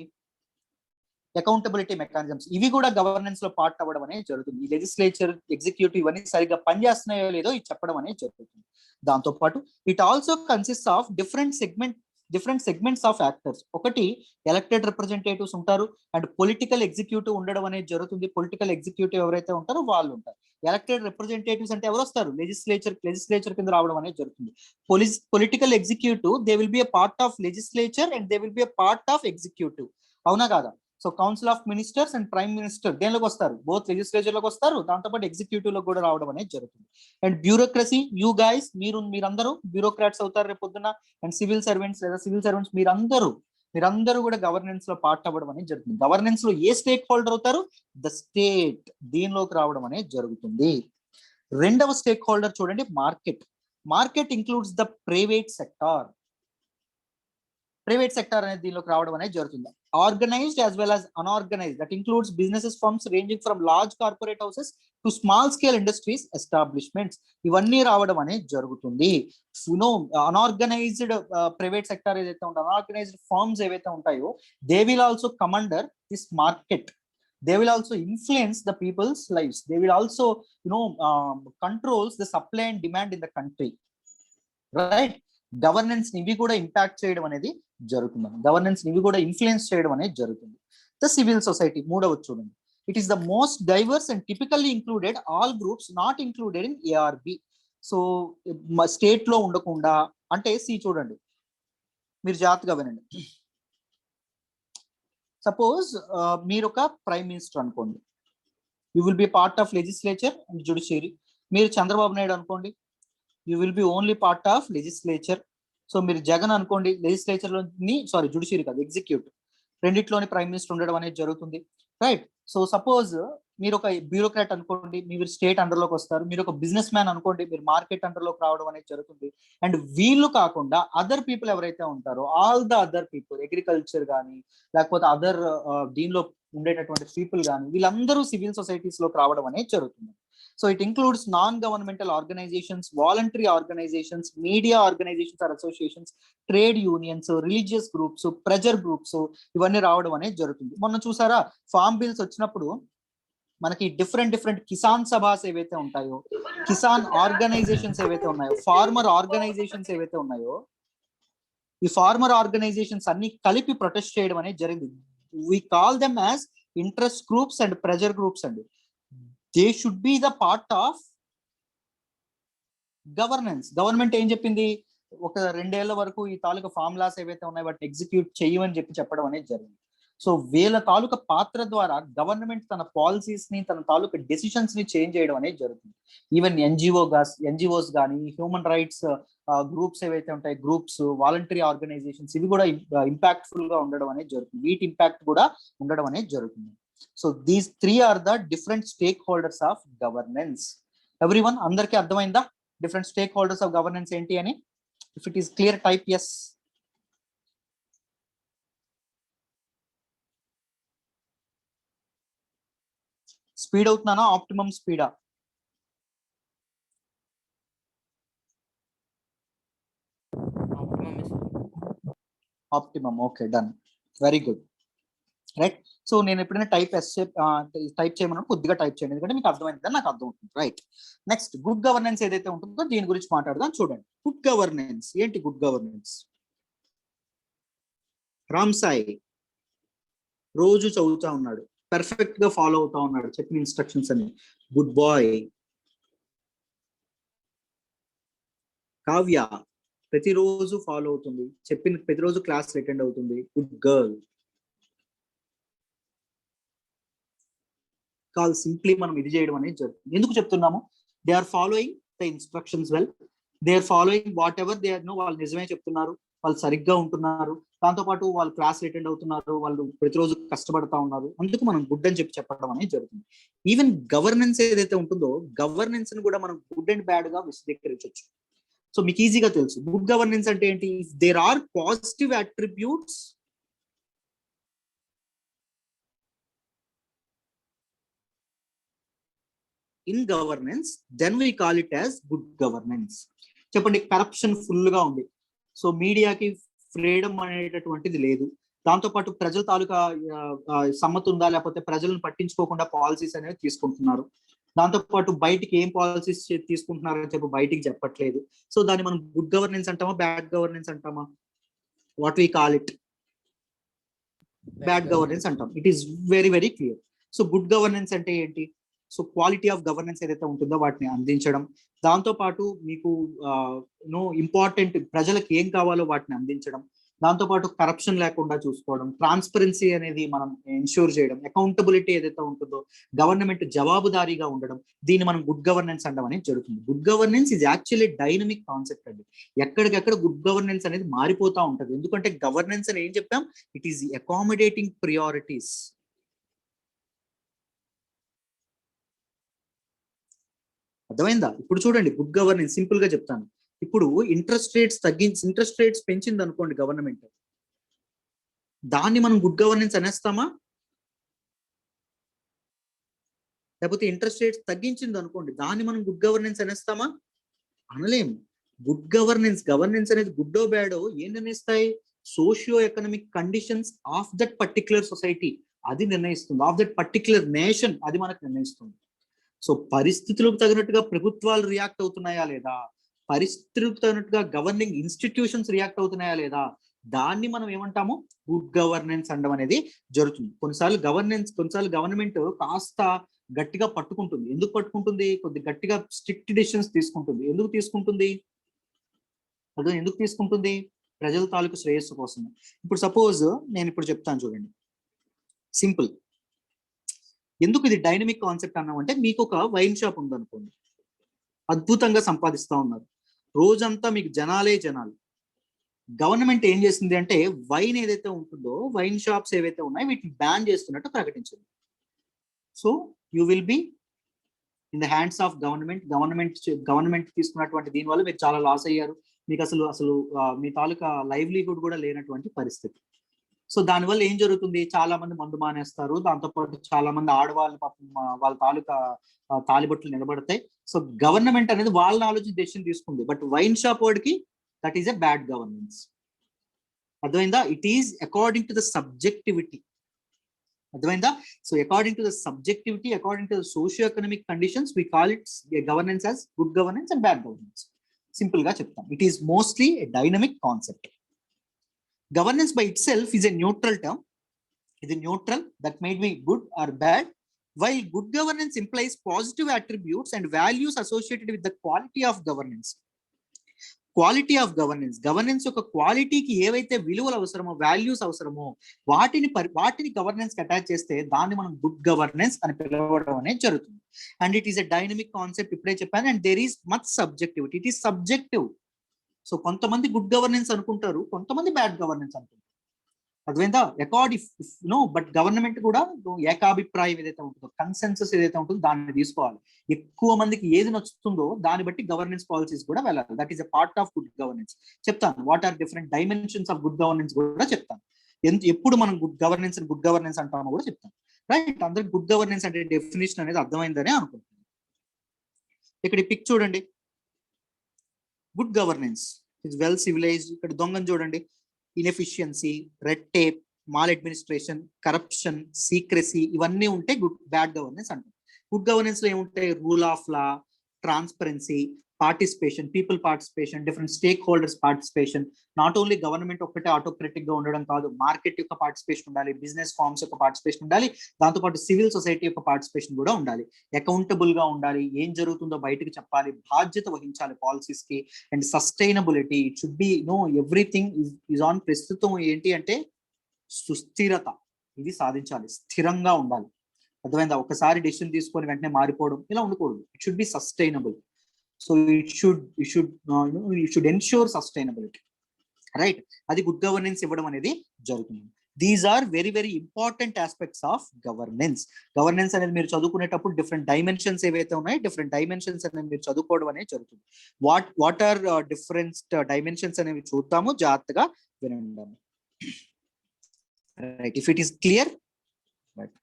Accountability mechanisms. ఇవి కూడా గవర్నెన్స్ లో పార్ట్ అవ్వడం అనేది జరుగుతుంది. ఈ లెజిస్లేచర్, ఎగ్జిక్యూటివ్ ఇవన్నీ సరిగ్గా పనిచేస్తున్నాయో లేదో ఇది చెప్పడం అనేది జరుగుతుంది. దాంతో పాటు it also consist of different segment different segments of actors. ఒకటి ఎలక్టెడ్ రిప్రజెంటేటివ్స్ ఉంటారు అండ్ పొలిటికల్ ఎగ్జిక్యూటివ్ ఉండడం అనేది జరుగుతుంది. పొలిటికల్ ఎగ్జిక్యూటివ్ ఎవరైతే ఉంటారో వాళ్ళు ఉంటారు. ఎలక్టెడ్ రిప్రజెంటేటివ్స్ అంటే ఎవరు వస్తారు? లెజిస్లేచర్ కింద రావడం అనేది జరుగుతుంది. Political executive they will be a part of legislature and they will be a part of executive. అవునా కాదా? So council of ministers and prime minister దేనిలోకి వస్తారు? బోత్ లెజిస్లేచర్ లోకి వస్తారు, దాంతోపాటు ఎగ్జిక్యూటివ్ లో కూడా రావడం అనేది జరుగుతుంది. అండ్ బ్యూరోక్రసీ, యూ గైస్ మీరందరూ బ్యూరోక్రాట్స్ అవుతారు రేపు పొద్దున. అండ్ సివిల్ సర్వెంట్స్ లేదా సివిల్ సర్వెంట్స్ మీరందరూ కూడా గవర్నెన్స్ లో పార్ట్ అవ్వడం అనేది జరుగుతుంది. గవర్నెన్స్ లో ఏ స్టేక్ హోల్డర్ అవుతారు? The state. దీనిలోకి రావడం అనేది జరుగుతుంది. రెండవ స్టేక్ హోల్డర్ చూడండి, market includes the private sector. Private sector అనేది దీనిలోకి రావడం అనేది జరుగుతుంది. Organised as well as unorganised, that includes businesses firms ranging from large corporate houses to small scale industries establishments. ఇవన్నీ రావడం అనేది జరుగుతుంది. అన్ఆర్గనైజ్డ్ ప్రైవేట్ సెక్టర్ ఏదైతే ఉంటుందో, అన్ఆర్గనైజ్డ్ ఫర్మ్స్ ఏవైతే ఉంటాయో, they will also come under this market. They will also influence the people's lives. They will also controls the supply and demand in the country, right? Governance ఇవి కూడా ఇంపాక్ట్ చేయడం అనేది జరుగుతుంది. గవర్నెన్స్ ఇవి కూడా ఇన్ఫ్లుయెన్స్ చేయడం అనేది జరుగుతుంది. ద సివిల్ సొసైటీ మూడవది చూడండి. It is the most divorce and typically included all groups not included in ARB. So state లో ఉండకుండా అంటే చూడండి, మీరు జాగ్రత్తగా వినండి. సపోజ్ మీరు ఒక ప్రైమ్ మినిస్టర్ అనుకోండి, you will be part of legislature and judiciary. మీరు చంద్రబాబు నాయుడు అనుకోండి, you will be only part of legislature. So మీరు జగన్ అనుకోండి, లెజిస్లేచర్ లోని జ్యుడిషియరీ కాదు, ఎగ్జిక్యూటివ్, రెండిట్లోని ప్రైమ్ మినిస్టర్ ఉండడం అనేది జరుగుతుంది, రైట్? సో సపోజ్ మీరు ఒక బ్యూరోక్రాట్ అనుకోండి, మీరు స్టేట్ అండర్ లోకి వస్తారు. మీరు ఒక బిజినెస్ మ్యాన్ అనుకోండి, మీరు మార్కెట్ అండర్ లోకి రావడం అనేది జరుగుతుంది. అండ్ వీళ్ళు కాకుండా అదర్ పీపుల్ ఎవరైతే ఉంటారో, all the other people, agriculture కానీ లేకపోతే అదర్ దీనిలో ఉండేటటువంటి పీపుల్ కానీ, వీళ్ళందరూ సివిల్ సొసైటీస్ లోకి రావడం అనేది జరుగుతుంది. So it includes non governmental organisations, voluntary organisations, media organisations or associations, trade unions, religious groups, pressure groups, ఇవన్నీ రావడం అనేది జరుగుతుంది. మొన్న చూసారా, ఫార్మ్ బిల్స్ వచ్చినప్పుడు మనకి డిఫరెంట్ కిసాన్ సభాస్ ఏవైతే ఉంటాయో, కిసాన్ ఆర్గనైజేషన్స్ ఏవైతే ఉన్నాయో, ఫార్మర్ ఆర్గనైజేషన్స్ ఏవైతే ఉన్నాయో, ఈ ఫార్మర్ ఆర్గనైజేషన్స్ అన్ని కలిపి ప్రొటెస్ట్ చేయడం అనేది జరిగింది. We call them as interest groups and pressure groups అండి. They should be the part of governance. Government ఏం చెప్పింది? ఒక 2 ఏళ్ల వరకు ఈ తాలూకా ఫార్ములాస్ ఏవైతే ఉన్నాయో వాటిని ఎగ్జిక్యూట్ చేయమని చెప్పడం అనేది జరిగింది. సో వీళ్ళ తాలూకా పాత్ర ద్వారా గవర్నమెంట్ తన పాలసీస్ ని, తన తాలూకా డెసిషన్స్ ని చేంజ్ చేయడం అనేది జరుగుతుంది. ఈవెన్ ఎన్జిఓస్ కానీ, హ్యూమన్ రైట్స్ గ్రూప్స్ ఏవైతే ఉంటాయి, గ్రూప్స్, వాలంటరీ ఆర్గనైజేషన్స్, ఇవి కూడా ఇంపాక్ట్ఫుల్ గా ఉండడం అనేది జరుగుతుంది. వీటి ఇంపాక్ట్ కూడా ఉండడం అనేది జరుగుతుంది. So these 3 are the different stake holders of governance. Everyone, అందరికీ అర్థమైందా different stake holders of governance ఏంటి అని? If it is clear, type yes. Speed అవుతున్నానా? ఆప్టిమమ్ స్పీడా? Optimum. Okay, done, very good, right. So నేను ఎప్పుడైనా టైప్ చేయమన్నా కొద్దిగా టైప్ చేయండి, ఎందుకంటే మీకు అర్థమైందని నాకు అర్థమవుతుంది, రైట్? నెక్స్ట్, గుడ్ గవర్నెన్స్ ఏదైతే ఉంటుందో దీని గురించి మాట్లాడదాం. చూడండి, గుడ్ గవర్నెన్స్ ఏంటి? గుడ్ గవర్నెన్స్ రామ్ సాయి రోజు చదువుతా ఉన్నాడు, పర్ఫెక్ట్ గా ఫాలో అవుతా ఉన్నాడు చెప్పిన ఇన్స్ట్రక్షన్స్ అని, గుడ్ బాయ్. కావ్య ప్రతిరోజు ఫాలో అవుతుంది, చెప్పిన ప్రతిరోజు క్లాస్ అటెండ్ అవుతుంది, గుడ్ గర్ల్. కాల్ సింప్లీ మనం ఇది చేయడం అనేది జరుగుతుంది. ఎందుకు చెప్తున్నాము? They are following the instructions well, they are following whatever they are no. వాళ్ళు నిజమే చెప్తున్నారు, వాళ్ళు సరిగ్గా ఉంటున్నారు, దాంతోపాటు వాళ్ళు క్లాస్ అటెండ్ అవుతున్నారు, వాళ్ళు ప్రతిరోజు కష్టపడతా ఉన్నారు, అందుకు మనం గుడ్ అని చెప్పడం అనేది జరుగుతుంది. ఈవెన్ గవర్నెన్స్ ఏదైతే ఉంటుందో, గవర్నెన్స్ ని కూడా మనం గుడ్ అండ్ బ్యాడ్ గా విశదీకరించవచ్చు. సో మీకు ఈజీగా తెలుసు గుడ్ గవర్నెన్స్ అంటే ఏంటి. If there are positive attributes in governance, then we call it as good governance. చెప్పండి, కరప్షన్ ఫుల్ గా ఉంది, సో మీడియాకి ఫ్రీడమ్ అనేటటువంటిది లేదు, దాంతోపాటు ప్రజల తాలూకా సమ్మతి ఉందా, లేకపోతే ప్రజలను పట్టించుకోకుండా పాలసీస్ అనేవి తీసుకుంటున్నారు, దాంతోపాటు బయటికి ఏం పాలసీస్ తీసుకుంటున్నారని చెప్పి బయటికి చెప్పట్లేదు. సో దాన్ని మనం గుడ్ గవర్నెన్స్ అంటామా, బ్యాడ్ గవర్నెన్స్ అంటామా? What we call it bad governance అంటాం. It is very very clear. So good governance అంటే ఏంటి? సో క్వాలిటీ ఆఫ్ గవర్నెన్స్ ఏదైతే ఉంటుందో వాటిని అందించడం, దాంతో పాటు మీకు ఇంపార్టెంట్ ప్రజలకు ఏం కావాలో వాటిని అందించడం, దాంతో పాటు కరప్షన్ లేకుండా చూసుకోవడం, ట్రాన్స్పరెన్సీ అనేది మనం ఎన్ష్యూర్ చేయడం, అకౌంటబిలిటీ ఏదైతే ఉంటుందో గవర్నమెంట్ జవాబుదారీగా ఉండడం, దీన్ని మనం గుడ్ గవర్నెన్స్ అనడం అనేది జరుగుతుంది. Good governance is actually dynamic concept అండి. ఎక్కడికెక్కడ గుడ్ గవర్నెన్స్ అనేది మారిపోతా ఉంటది. ఎందుకంటే గవర్నెన్స్ అని ఏం చెప్పాం? It is accommodating priorities. అర్థమైందా? ఇప్పుడు చూడండి, గుడ్ గవర్నెన్స్ సింపుల్ గా చెప్తాను. ఇప్పుడు ఇంట్రెస్ట్ రేట్స్ పెంచింది అనుకోండి గవర్నమెంట్, దాన్ని మనం గుడ్ గవర్నెన్స్ అనేస్తామా? లేకపోతే ఇంట్రెస్ట్ రేట్స్ తగ్గించింది అనుకోండి, దాన్ని మనం గుడ్ గవర్నెన్స్ అనేస్తామా? అనలేము. గుడ్ గవర్నెన్స్ అనేది గుడ్డో బ్యాడో ఏం నిర్ణయిస్తాయి? Socio economic conditions of that particular society అది నిర్ణయిస్తుంది, ఆఫ్ దట్ పర్టిక్యులర్ నేషన్ అది మనకు నిర్ణయిస్తుంది. సో పరిస్థితులకు తగినట్టుగా ప్రభుత్వాలు రియాక్ట్ అవుతున్నాయా లేదా, పరిస్థితులకు తగినట్టుగా గవర్నింగ్ ఇన్స్టిట్యూషన్స్ రియాక్ట్ అవుతున్నాయా లేదా, దాన్ని మనం ఏమంటాము? గుడ్ గవర్నెన్స్ అనడం అనేది జరుగుతుంది. కొన్నిసార్లు గవర్నమెంట్ కాస్త గట్టిగా పట్టుకుంటుంది. ఎందుకు పట్టుకుంటుంది? కొద్ది గట్టిగా స్ట్రిక్ట్ డిసిషన్స్ తీసుకుంటుంది. ఎందుకు తీసుకుంటుంది? ప్రజల తాలూకు శ్రేయస్సు కోసం. ఇప్పుడు సపోజ్ నేను ఇప్పుడు చెప్తాను చూడండి, సింపుల్. ఎందుకు ఇది డైనమిక్ కాన్సెప్ట్ అన్నామంటే, మీకు ఒక వైన్ షాప్ ఉందనుకోండి, అద్భుతంగా సంపాదిస్తా ఉన్నారు, రోజంతా మీకు జనాలు. గవర్నమెంట్ ఏం చేసింది అంటే, వైన్ ఏదైతే ఉంటుందో, వైన్ షాప్స్ ఏవైతే ఉన్నాయో వీటిని బ్యాన్ చేస్తున్నట్టు ప్రకటించింది. So you will be in the hands of government తీసుకున్నటువంటి దీనివల్ల మీరు చాలా లాస్ అయ్యారు. మీకు అసలు మీ తాలూకా లైవ్లీహుడ్ కూడా లేనటువంటి పరిస్థితి. సో దానివల్ల ఏం జరుగుతుంది? చాలా మంది మందు మానేస్తారు. దాంతోపాటు చాలా మంది ఆడవాళ్ళు పాపం వాళ్ళ తాలూకా తాలిబొట్లు నిలబడతాయి. సో గవర్నమెంట్ అనేది వాళ్ళని ఆలోచించి డెసిషన్ తీసుకుంది. బట్ వైన్ షాప్ వాడికి that is a bad governance. అర్థమైందా? It is according to the subjectivity. అర్థమైందా? So according to the subjectivity, according to the socio economic conditions, we call it governance as good governance and bad governance. Simple గా చెప్తాం, it is mostly a dynamic concept. Governance by itself is a neutral term. It is neutral, that may be good or bad, while good governance implies positive attributes and values associated with the quality of governance. Governance యొక్క క్వాలిటీకి ఏవైతే విలువలు అవసరమో, వాల్యూస్ అవసరమో, వాటిని గవర్నెన్స్ కి అటాచ్ చేస్తే దాన్ని మనం గుడ్ గవర్నెన్స్ అని పిలవడం అనేది జరుగుతుంది. And it is a dynamic concept, ఇప్పుడే చెప్పాను. And there is much subjectivity, it is subjective. So కొంతమంది గుడ్ గవర్నెన్స్ అనుకుంటారు, కొంతమంది బ్యాడ్ గవర్నెన్స్ అనుకుంటారు. అర్థమైందా? బట్ గవర్నమెంట్ కూడా ఏకాభిప్రాయం ఏదైతే ఉంటుందో, కన్సెన్సస్ ఏదైతే ఉంటుందో దాన్ని తీసుకోవాలి. ఎక్కువ మందికి ఏది నచ్చుతుందో దాన్ని బట్టి గవర్నెన్స్ పాలసీస్ కూడా వెళ్ళాలి. That is a part of good governance. చెప్తాను what are different dimensions of good governance కూడా చెప్తాను. ఎప్పుడు మనం గుడ్ గవర్నెన్స్ అంటామో కూడా చెప్తాను. రైట్? అందరికి గుడ్ గవర్నెన్స్ అంటే డెఫినేషన్ అనేది అర్థమైందని అనుకుంటున్నాను. ఇక్కడ ఈ పిక్ చూడండి, good governance is well civilised. ఇక్కడ దొంగను చూడండి, inefficiency, red tape, mal administration, corruption, secrecy, ఇవన్నీ ఉంటే బ్యాడ్ గవర్నెన్స్ అంటారు. గుడ్ గవర్నెన్స్ లో ఏముంటాయి? Rule of law, transparency, participation, people participation, different stake holders participation. Not only government ఒక్కటే ఆటోక్రటిక్ గా ఉండడం కాదు, మార్కెట్ యొక్క పార్టిసిపేషన్ ఉండాలి, బిజినెస్ ఫార్మ్స్ యొక్క పార్టిసిపేషన్ ఉండాలి, దాంతోపాటు సివిల్ సొసైటీ యొక్క పార్టిసిపేషన్ కూడా ఉండాలి. అకౌంటబుల్ గా ఉండాలి, ఏం జరుగుతుందో బయటకు చెప్పాలి, బాధ్యత వహించాలి పాలసీస్ కి. And sustainability, it should B everything is on. ప్రస్తుతం ఏంటి అంటే సుస్థిరత, ఇది సాధించాలి, స్థిరంగా ఉండాలి. అర్థమైందా? ఒకసారి డెసిషన్ తీసుకొని వెంటనే మారిపోవడం ఇలా ఉండకూడదు. It should be sustainable. So it should ensure sustainability. Right? అది గుడ్ గవర్నెన్స్ ఇవ్వడం అనేది జరుగుతుంది. These are very very important aspects of governance. Governance అనేది మీరు చదువుకునేటప్పుడు డిఫరెంట్ డైమెన్షన్స్ ఏవైతే ఉన్నాయో, డిఫరెంట్ డైమెన్షన్స్ అనేది మీరు చదువుకోవడం అనేది జరుగుతుంది. వాట్ ఆర్ డిఫరెంట్ డైమెన్షన్స్ అనేవి చూద్దాము, జాగ్రత్తగా వినండి. Right? If it is clear. Right?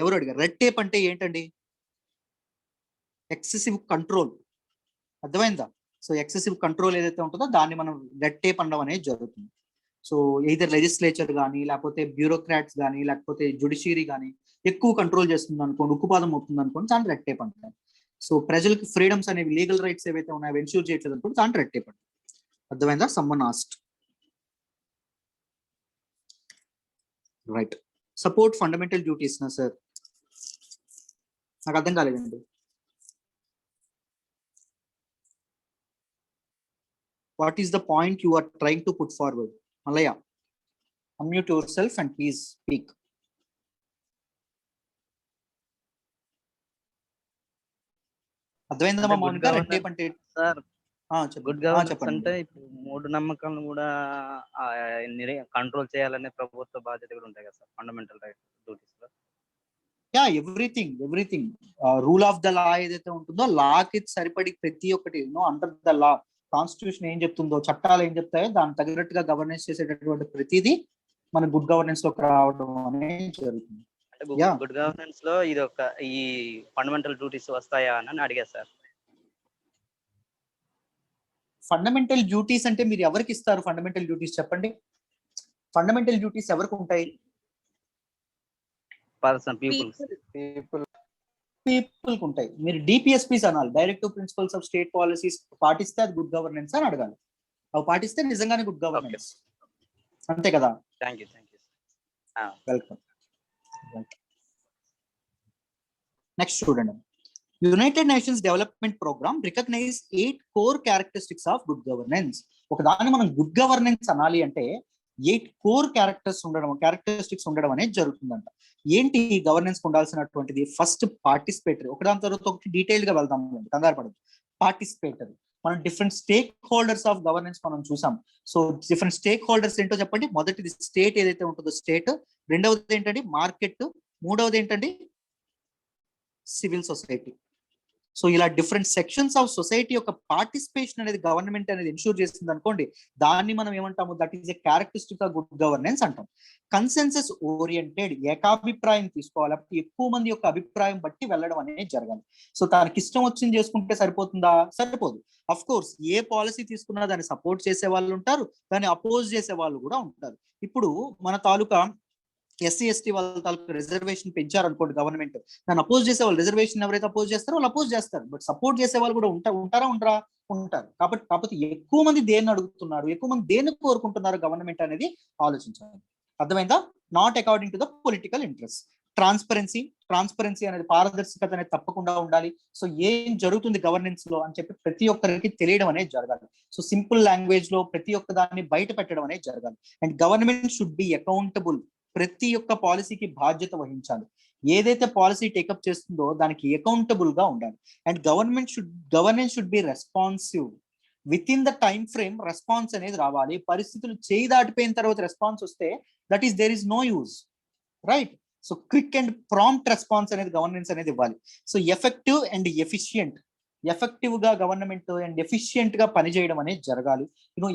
ఎవరు అడిగారు? రెడ్ టేప్ అంటే ఏంటండి? Excessive control. అర్థమైందా? సో ఎక్సెసివ్ కంట్రోల్ ఏదైతే ఉంటుందో దాన్ని మనం రెడ్ టేప్ అనడం అనేది జరుగుతుంది. సో ఎయిదర్ లెజిస్లేచర్ కానీ, లేకపోతే బ్యూరోక్రాట్స్ కానీ, లేకపోతే జ్యుడిషియరీ కానీ ఎక్కువ కంట్రోల్ చేస్తుంది అనుకోండి, ఉక్కుపాదం అవుతుంది అనుకోండి, దాన్ని రెడ్ టేప్ అంటారు. సో ప్రజలకు ఫ్రీడమ్స్ అనేవి, లీగల్ రైట్స్ ఏవైతే ఉన్నాయో ఎన్ష్యూర్ చేయట్లేదు అనుకుంటే దాంట్లో రెడ్ టేప్. అర్థమైందా? Someone asked. Right. Support fundamental duties నా సార్, నాకు అర్థం కాలేదండి. What is the point you are trying to put forward? Malaya, unmute yourself and please speak. అర్థమైందమ్మా మౌనిక? రెడ్ టేప్ అంటే సార్ గుడ్ గవర్నెన్స్ అంటే ఇప్పుడు మూడు నమ్మకాలను కూడా కంట్రోల్ చేయాలనే ప్రభుత్వ బాధ్యత కూడా ఉంటాయి కదా సార్, ఫండమెంటల్ రైట్స్ డ్యూటీస్ లో. Yeah, everything rule of the law ఏదైతే ఉంటుందో లాకి సరిపడి ప్రతి ఒక్కటి అండర్ ద లా, కాన్స్టిట్యూషన్ ఏం చెప్తుందో, చట్టాలు ఏం చెప్తాయో దానికి తగినట్టుగా గవర్నెన్స్ చేసేటటువంటి ప్రతిదీ మన గుడ్ గవర్నెన్స్ లోకి రావడం అనేది జరుగుతుంది. గుడ్ గవర్నెన్స్ లో ఇది ఒక ఈ ఫండమెంటల్ డ్యూటీస్ వస్తాయా అని అడిగా సార్. ఫండమెంటల్ డ్యూటీస్ అంటే మీరు ఎవరికి ఇస్తారు ఫండమెంటల్ డ్యూటీస్ చెప్పండి? ఫండమెంటల్ డ్యూటీస్ ఎవరికి ఉంటాయి? పర్సన్, పీపుల్ కు ఉంటాయి. మీరు డిపిఎస్పీస్ అనాలి, directive principles of state policies పాటిస్తే అది గుడ్ గవర్నెన్స్ అని అడగాలి. అవి పాటిస్తే నిజంగానే గుడ్ గవర్నెన్స్, అంతే కదా? వెల్కమ్. నెక్స్ట్ చూడండి. United nations development programme recognise 8 core characteristics of good governance. ఒకదాన్ని మనం గుడ్ గవర్నెన్స్ అనాలి అంటే 8 కోర్ క్యారెక్టరిస్టిక్స్ ఉండడం అనేది జరుగుతుందంట. ఏంటి గవర్నెన్స్ ఉండాల్సినటువంటిది? ఫస్ట్ పార్టిసిపేటరీ, ఒకదాని తర్వాత ఒకటి డీటెయిల్ గా వెళ్దాం, కంగారు పడదు. పార్టిసిపేటరీ, మనం different stake holders of governance మనం చూసాం. సో డిఫరెంట్ స్టేక్ హోల్డర్స్ ఏంటో చెప్పండి. మొదటిది స్టేట్ ఏదైతే ఉంటుందో స్టేట్, రెండవది ఏంటండి మార్కెట్, మూడవది ఏంటండి సివిల్ సొసైటీ. సో ఇలా డిఫరెంట్ సెక్షన్స్ ఆఫ్ సొసైటీ యొక్క పార్టిసిపేషన్ అనేది గవర్నమెంట్ అనేది ఎన్ష్యూర్ చేస్తుంది అనుకోండి, దాన్ని మనం ఏమంటాము? That is a characteristic of good governance అంటాం. కన్సెన్సస్ ఓరియంటెడ్, ఏకాభిప్రాయం తీసుకోవాలి, ఎక్కువ మంది యొక్క అభిప్రాయం బట్టి వెళ్ళడం అనేది జరగాలి. సో తనకి ఇష్టం వచ్చింది చేసుకుంటే సరిపోతుందా? సరిపోదు. అఫ్ కోర్స్ ఏ పాలసీ తీసుకున్నా దాన్ని సపోర్ట్ చేసే వాళ్ళు ఉంటారు, దాన్ని అపోజ్ చేసే వాళ్ళు కూడా ఉంటారు. ఇప్పుడు మన తాలూకా ఎస్సీ ఎస్టీ వాళ్ళ తాలూకు రిజర్వేషన్ పెంచారనుకోండి గవర్నమెంట్, దాన్ని అపోజ్ చేసే వాళ్ళు, రిజర్వేషన్ ఎవరైతే అపోజ్ చేస్తారో వాళ్ళు అపోజ్ చేస్తారు, బట్ సపోర్ట్ చేసే వాళ్ళు కూడా ఉంటారు. కాకపోతే ఎక్కువ మంది దేన్ని అడుగుతున్నారు, ఎక్కువ మంది దేన్ని కోరుకుంటున్నారు గవర్నమెంట్ అనేది ఆలోచించాలి. అర్థమైందా? Not according to the political interest. Transparency అనేది, పారదర్శకత అనేది తప్పకుండా ఉండాలి. సో ఏం జరుగుతుంది గవర్నెన్స్ లో అని చెప్పి ప్రతి ఒక్కరికి తెలియడం అనేది జరగాలి. సో సింపుల్ లాంగ్వేజ్ లో ప్రతి ఒక్క దాన్ని బయట పెట్టడం అనేది జరగాలి. And government should be accountable, ప్రతి ఒక్క పాలసీకి బాధ్యత వహించాలి. ఏదైతే పాలసీ టేకప్ చేస్తుందో దానికి అకౌంటబుల్ గా ఉండాలి. And governance should be responsive. Within the time frame response అనేది రావాలి. పరిస్థితులు చేయి దాటిపోయిన తర్వాత రెస్పాన్స్ వస్తే that is there is no use, right? So quick and prompt response అనేది గవర్నెన్స్ అనేది ఇవ్వాలి. So effective and efficient, effective గా గవర్నమెంట్ అండ్ ఎఫిషియంట్ గా పనిచేయడం అనేది జరగాలి.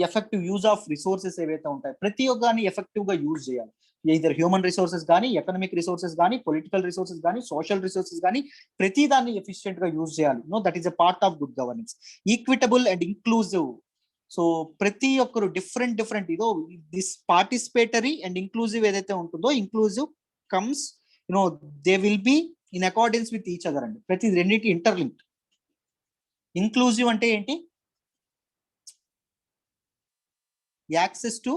ఎఫెక్టివ్ యూజ్ ఆఫ్ రిసోర్సెస్ ఏవైతే ఉంటాయి ప్రతి ఒక్కరిని ఎఫెక్టివ్ గా యూజ్ చేయాలి. ఇదర్ హ్యూమన్ రిసోర్సెస్ కానీ, ఎకనామిక్ రిసోర్సెస్ కానీ, పొలిటికల్ రిసోర్సెస్ కానీ, సోషల్ రిసోర్సెస్ కానీ, ప్రతి దాన్ని ఎఫిషియంట్ గా యూజ్ చేయాలి. That is a part of good governance. Equitable and inclusive. So ప్రతి ఒక్కరు different this participatory and inclusive ఏదైతే ఉంటుందో, inclusive comes they will be in accordance with each other అండి. ప్రతి రెండింటి ఇంటర్లింక్డ్. ఇంక్లూజివ్ అంటే ఏంటి? Access to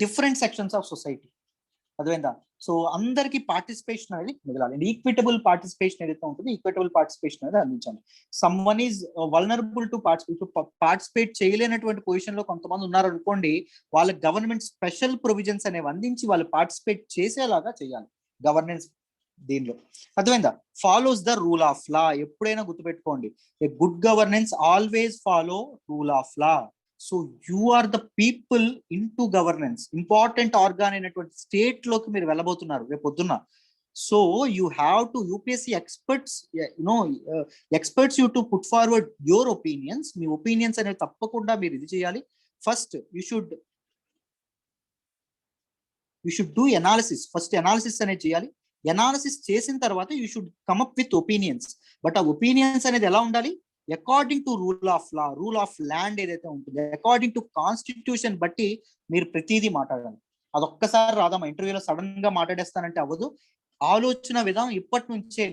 different sections of society. అర్థమైందా? సో అందరికి పార్టిసిపేషన్ అనేది మిగలాలి. అండ్ ఈక్విటబుల్ పార్టిసిపేషన్ ఏదైతే ఉంటుందో ఈక్విటబుల్ పార్టిసిపేషన్ అనేది అందించాలి. Someone is vulnerable to participate చేయలేనటువంటి పొజిషన్ లో కొంతమంది ఉన్నారు అనుకోండి, వాళ్ళకి గవర్నమెంట్ స్పెషల్ ప్రొవిజన్స్ అనేవి అందించి వాళ్ళు పార్టిసిపేట్ చేసేలాగా చేయాలి గవర్నెన్స్ దీనిలో. అర్థమైందా? Follows the rule of law. ఎప్పుడైనా గుర్తుపెట్టుకోండి, a good governance always follow rule of law. So you are the people in to governance. Important organ అయినటువంటి స్టేట్ లోకి మీరు వెళ్ళబోతున్నారు రేపు పొద్దున్న. So you have to UPSC experts you to put forward your opinions. మీ ఒపీనియన్స్ అనేవి తప్పకుండా మీరు ఇది చేయాలి. First you should do analysis. First analysis అనేది చేయాలి. ఎనాలిసిస్ చేసిన తర్వాత you should come up with opinions. But ఆ ఒపీనియన్స్ అనేది ఎలా ఉండాలి? According to rule of law, rule of land ఏదైతే ఉంటుందో, అకార్డింగ్ టు కాన్స్టిట్యూషన్ బట్టి మీరు ప్రతిదీ మాట్లాడాలి. అదొక్కసారి రాదమ్మా, ఇంటర్వ్యూలో సడన్ గా మాట్లాడేస్తానంటే అవ్వదు. ఆలోచన విధానం ఇప్పటి నుంచే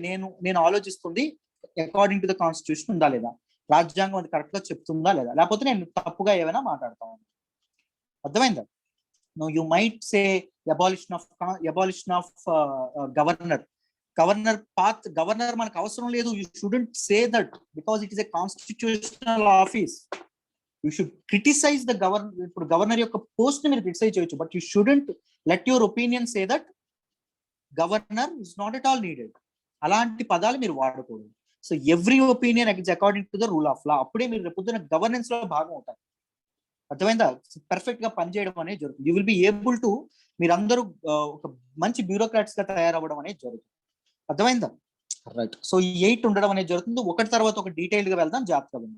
నేను ఆలోచిస్తుంది అకార్డింగ్ టు ద కాన్స్టిట్యూషన్ ఉందా లేదా, రాజ్యాంగం అది కరెక్ట్ గా చెప్తుందా లేదా, లేకపోతే నేను తప్పుగా ఏమైనా మాట్లాడతాను. అర్థమైందా? No, you might say abolition of governor మనకు అవసరం లేదు. You shouldn't say that because it is a constitutional office. You should criticise the governor. ఇప్పుడు గవర్నర్ యొక్క పోస్ట్ ని మీరు క్రిటిసైజ్ చేయొచ్చు, but you shouldn't let your opinion say that governor is not at all needed. అలాంటి పదాలు మీరు వాడకూడదు. So every opinion is according to the rule of law. అప్పుడే మీరు రేపొద్దున గవర్నెన్స్ లో భాగం అవుతారు. అర్థమైందా? పర్ఫెక్ట్ గా పనిచేయడం అనేది జరుగుతుంది. You will be able to, మీరందరూ ఒక మంచి బ్యూరోక్రాట్స్ గా తయారవ్వడం అనేది జరుగుతుంది. అర్థమైందా? రైట్. సో ఈ 8 ఉండడం అనేది జరుగుతుంది. ఒకటి తర్వాత ఒక డీటెయిల్ గా వెళ్దాం, జాగ్రత్తగా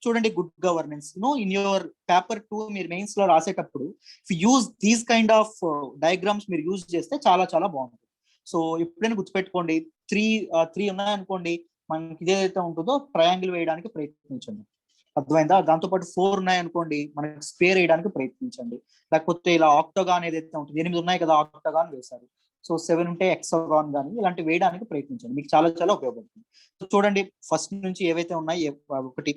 చూడండి. Good governance in your paper 2 మీరు మెయిన్స్ లో రాసేటప్పుడు use these kind of diagrams మీరు యూజ్ చేస్తే చాలా చాలా బాగుంటుంది. సో ఎప్పుడైనా గుర్తుపెట్టుకోండి, 3 ఉన్నాయనుకోండి, మనకి ఇదేదైతే ఉంటుందో ట్రయాంగిల్ వేయడానికి ప్రయత్నించండి. అర్థమైందా? దాంతోపాటు 4 ఉన్నాయనుకోండి, మనకి స్క్వేర్ వేయడానికి ప్రయత్నించండి. లేకపోతే ఇలా ఆక్టోగాన్ ఏదైతే ఉంటుంది, 8 ఉన్నాయి కదా, ఆక్టోగాన్ వేశారు. సో 7 ఉంటే ఎక్సోగాన్ కానీ ఇలాంటి వేయడానికి ప్రయత్నించండి, మీకు చాలా చాలా ఉపయోగపడుతుంది. సో చూడండి, ఫస్ట్ నుంచి ఏవైతే ఉన్నాయి, ఒకటి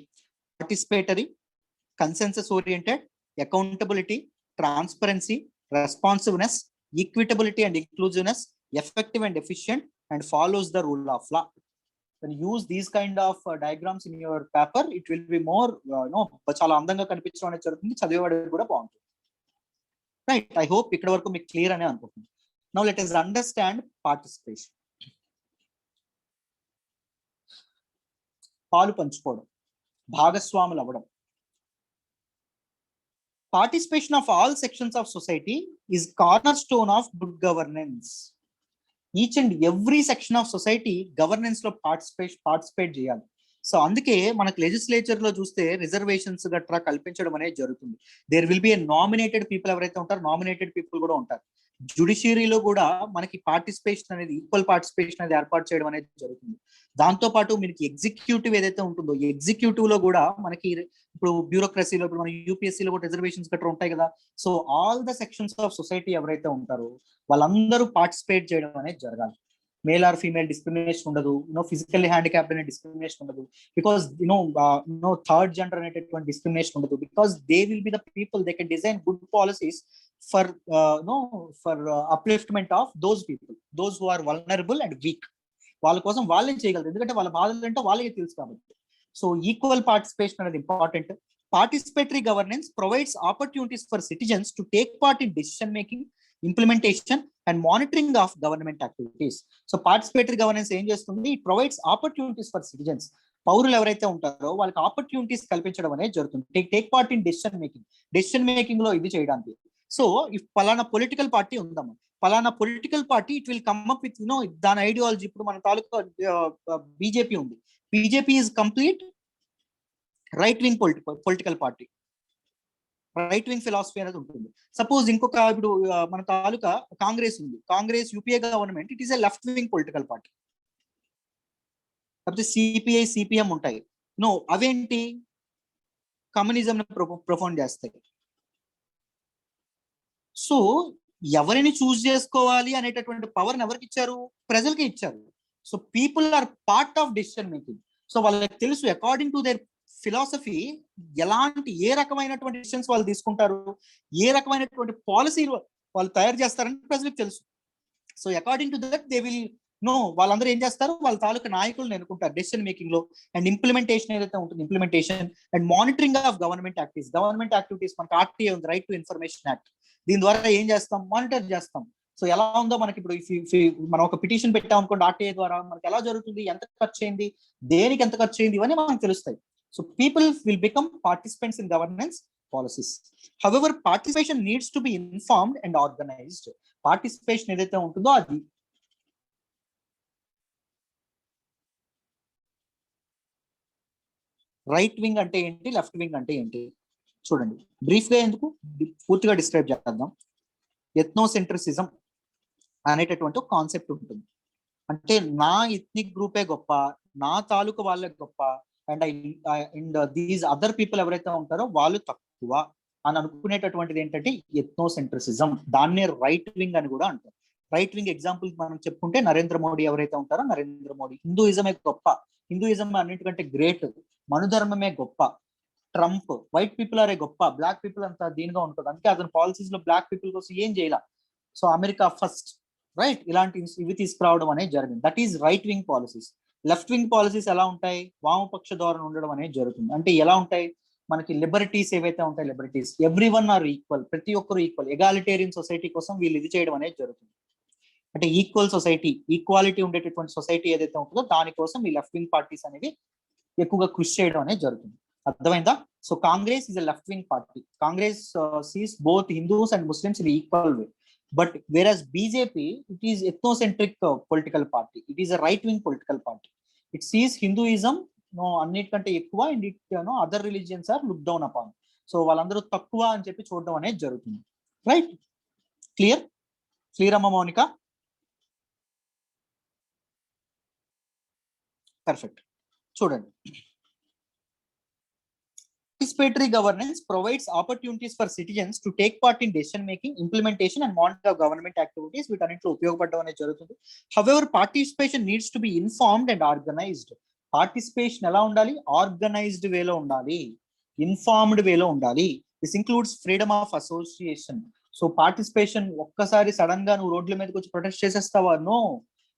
participatory, consensus oriented, accountability, transparency, responsiveness, equitability and inclusiveness, effective and efficient, and follows the rule of law. When you use these kind of diagrams in your paper, it will be more చాలా అందంగా కనిపించడం అనేది జరుగుతుంది, చదివేవాడికి కూడా బాగుంటుంది. రైట్, ఐ హోప్ ఇక్కడ వరకు మీకు క్లియర్ అనే అనుకుంటున్నాను. Now let us understand participation. పాలు పంచుకోవడం, భాగస్వాములు అవ్వడం. Participation of all sections of society is cornerstone of good governance. Each and every section of society governance లో పార్టిసిపేట్ చేయాలి. సో అందుకే మనకు లెజిస్లేచర్ లో చూస్తే రిజర్వేషన్స్ గట్రా కల్పించడం అనేది జరుగుతుంది. There will be a nominated people, ఎవరైతే ఉంటారో నామినేటెడ్ పీపుల్ కూడా ఉంటారు. జ్యుడిషియరీలో కూడా మనకి పార్టిసిపేషన్ అనేది, ఈక్వల్ పార్టిసిపేషన్ అనేది ఏర్పాటు చేయడం అనేది జరుగుతుంది. దాంతో పాటు మనకి ఎగ్జిక్యూటివ్ ఏదైతే ఉంటుందో, ఎగ్జిక్యూటివ్ లో కూడా మనకి ఇప్పుడు బ్యూరోక్రసీలో, ఇప్పుడు మన యూపీఎస్సీలో కూడా రిజర్వేషన్స్ గట్రా ఉంటాయి కదా. So all the sections of society ఎవరైతే ఉంటారో వాళ్ళందరూ పార్టిసిపేట్ చేయడం అనేది జరగాలి. మేల్ ఆర్ ఫీమేల్ డిస్క్రిమినేషన్ ఉండదు, ఫిజికల్లీ హ్యాండిక్యాప్డ్ అనే డిస్క్రిమినేషన్ ఉండదు, బికాస్ థర్డ్ జెండర్ అనేటటువంటి డిస్క్రిమినేషన్ ఉండదు, because they will be the people, they can design good policies for upliftment of those people, those who are vulnerable and weak. వాళ్ళ కోసం వాళ్ళే చేయగలరు, ఎందుకంటే వాళ్ళ బాధలు ఏంటో వాళ్ళకే తెలుసు కాబట్టి. సో ఈక్వల్ పార్టిసిపేషన్ అనేది important. Participatory governance provides opportunities for citizens to take part in decision making, implementation and monitoring of government activities. So participatory governance ఏం చేస్తుంది? It provides opportunities for citizens. పౌరులు ఎవరైతే ఉంటారో వాళ్ళకి ఆపర్చునిటీస్ కల్పించడం అనేది జరుగుతుంది. Take part in decision making లో ఇది చేయడానికి. సో ఇఫ్ పలానా పొలిటికల్ పార్టీ ఉందమ్మా, పలానా political party it will come up with దాని ఐడియాలజీ. ఇప్పుడు మన తాలూకా బీజేపీ ఉంది, BJP is complete right wing political party, right wing philosophy అనేది ఉంటుంది. సపోజ్ ఇంకొక ఇప్పుడు మన తాలూకా కాంగ్రెస్ ఉంది, Congress UPA government, it is a left wing political party. లేకపోతే సిపిఐ, సిపిఎం ఉంటాయి, అవేంటి కమ్యూనిజం ప్రొఫౌండ్ చేస్తాయి. సో ఎవరిని చూస్ చేసుకోవాలి అనేటటువంటి పవర్ ఎవరికి ఇచ్చారు? ప్రజలకి ఇచ్చారు. So people are part of decision making. So వాళ్ళకి తెలుసు అకార్డింగ్ టు దేర్ ఫిలాసఫీ ఏ రకమైనటువంటి డిసిషన్స్ వాళ్ళు తీసుకుంటారు, ఏ రకమైనటువంటి పాలసీలు వాళ్ళు తయారు చేస్తారని ప్రజలకు తెలుసు. So according to that they will వాళ్ళందరూ ఏం చేస్తారు, వాళ్ళ తాలూకా నాయకులను ఎన్నుకుంటారు డెసిషన్ మేకింగ్ లో. అండ్ ఇంప్లిమెంటేషన్ ఏదైతే ఉంటుంది, implementation and monitoring of government activities. మనకి ఆర్టీఏ ఉంది, రైట్ టు ఇన్ఫర్మేషన్ యాక్ట్. దీని ద్వారా ఏం చేస్తాం? మానిటర్ చేస్తాం. సో ఎలా ఉందో మనకి ఇప్పుడు మనం ఒక పిటిషన్ పెట్టాం అనుకోండి, ఆర్టీఏ ద్వారా మనకి ఎలా జరుగుతుంది, ఎంత ఖర్చు అయింది, దేనికి ఎంత ఖర్చు అయింది, ఇవన్నీ మనకు తెలుస్తాయి. So people will become participants in governance policies. However, participation needs to be informed and organized. Participation ఏదైతే ఉంటుందో అది రైట్ వింగ్ అంటే ఏంటి, లెఫ్ట్ వింగ్ అంటే ఏంటి చూడండి. బ్రీఫ్ గా ఎందుకు పూర్తిగా డిస్క్రైబ్ చేద్దాం. ఎథ్నోసెంట్రిసిజం అనేటటువంటి ఒక కాన్సెప్ట్ ఉంటుంది. అంటే నా ఎథ్నిక్ గ్రూపే గొప్ప, నా తాలూకు వాళ్ళే గొప్ప, అండ్ దీస్ అదర్ పీపుల్ ఎవరైతే ఉంటారో వాళ్ళు తక్కువ అని అనుకునేటటువంటిది ఏంటంటే ఎథ్నోసెంట్రిసిజం. దాన్నే రైట్ వింగ్ అని కూడా అంటారు. రైట్ వింగ్ ఎగ్జాంపుల్ మనం చెప్పుకుంటే నరేంద్ర మోడీ ఎవరైతే ఉంటారో, నరేంద్ర మోడీ హిందూయిజమే గొప్ప, హిందూయిజం అన్నిటికంటే గ్రేట్, మనుధర్మమే గొప్ప, ట్రంప్, వైట్ పీపుల్ ఆరే గొప్ప, బ్లాక్ పీపుల్ అంతా దీనిగా ఉంటుంది, అందుకే అతని పాలసీస్ లో బ్లాక్ పీపుల్ కోసం ఏం చేయాల, సో అమెరికా ఫస్ట్, రైట్, ఇలాంటి ఇవి తీసుకురావడం అనేది జరిగింది. That is right wing policies. Left wing policies ఎలా ఉంటాయి, వామపక్ష ధోరణి ఉండడం అనేది జరుగుతుంది. అంటే ఎలా ఉంటాయి, మనకి లిబర్టీస్ ఏవైతే ఉంటాయి, liberties, every one or equal, ప్రతి ఒక్కరు ఈక్వల్, ఎగాలిటేరియన్ సొసైటీ కోసం వీళ్ళు ఇది చేయడం అనేది జరుగుతుంది. అంటే ఈక్వల్ సొసైటీ, ఈక్వాలిటీ ఉండేటటువంటి సొసైటీ ఏదైతే ఉంటుందో దానికోసం ఈ లెఫ్ట్ వింగ్ పార్టీస్ అనేవి ఎక్కువగా కృషి చేయడం అనేది జరుగుతుంది. అర్థమైందా? So Congress is a left wing party. Congress sees both Hindus and Muslims in equal way. But whereas BJP, it is ethnocentric political party. It is a right-wing political party. It sees Hinduism అన్నిటికంటే ఎక్కువ, and it other religions are looked down upon. So వాళ్ళందరూ తక్కువ అని చెప్పి చూడడం అనేది జరుగుతుంది. రైట్, క్లియర్ అమ్మ మౌనిక? పర్ఫెక్ట్. చూడండి, participatory governance provides opportunities for citizens to take part in decision making, implementation and monitoring of government activities. వీటన్నిటిలో ఉపయోగపడడం అనేది జరుగుతుంది. However, participation needs to be informed and organized. Participation ఎలా ఉండాలి, ఆర్గనైజ్డ్ వేలో ఉండాలి, ఇన్ఫార్మ్డ్ వేలో ఉండాలి. This includes freedom of association. So participation ఒక్కసారి సడన్ గా నువ్వు రోడ్ల మీదకి వచ్చి ప్రొటెస్ట్ చేసేస్తావా? No,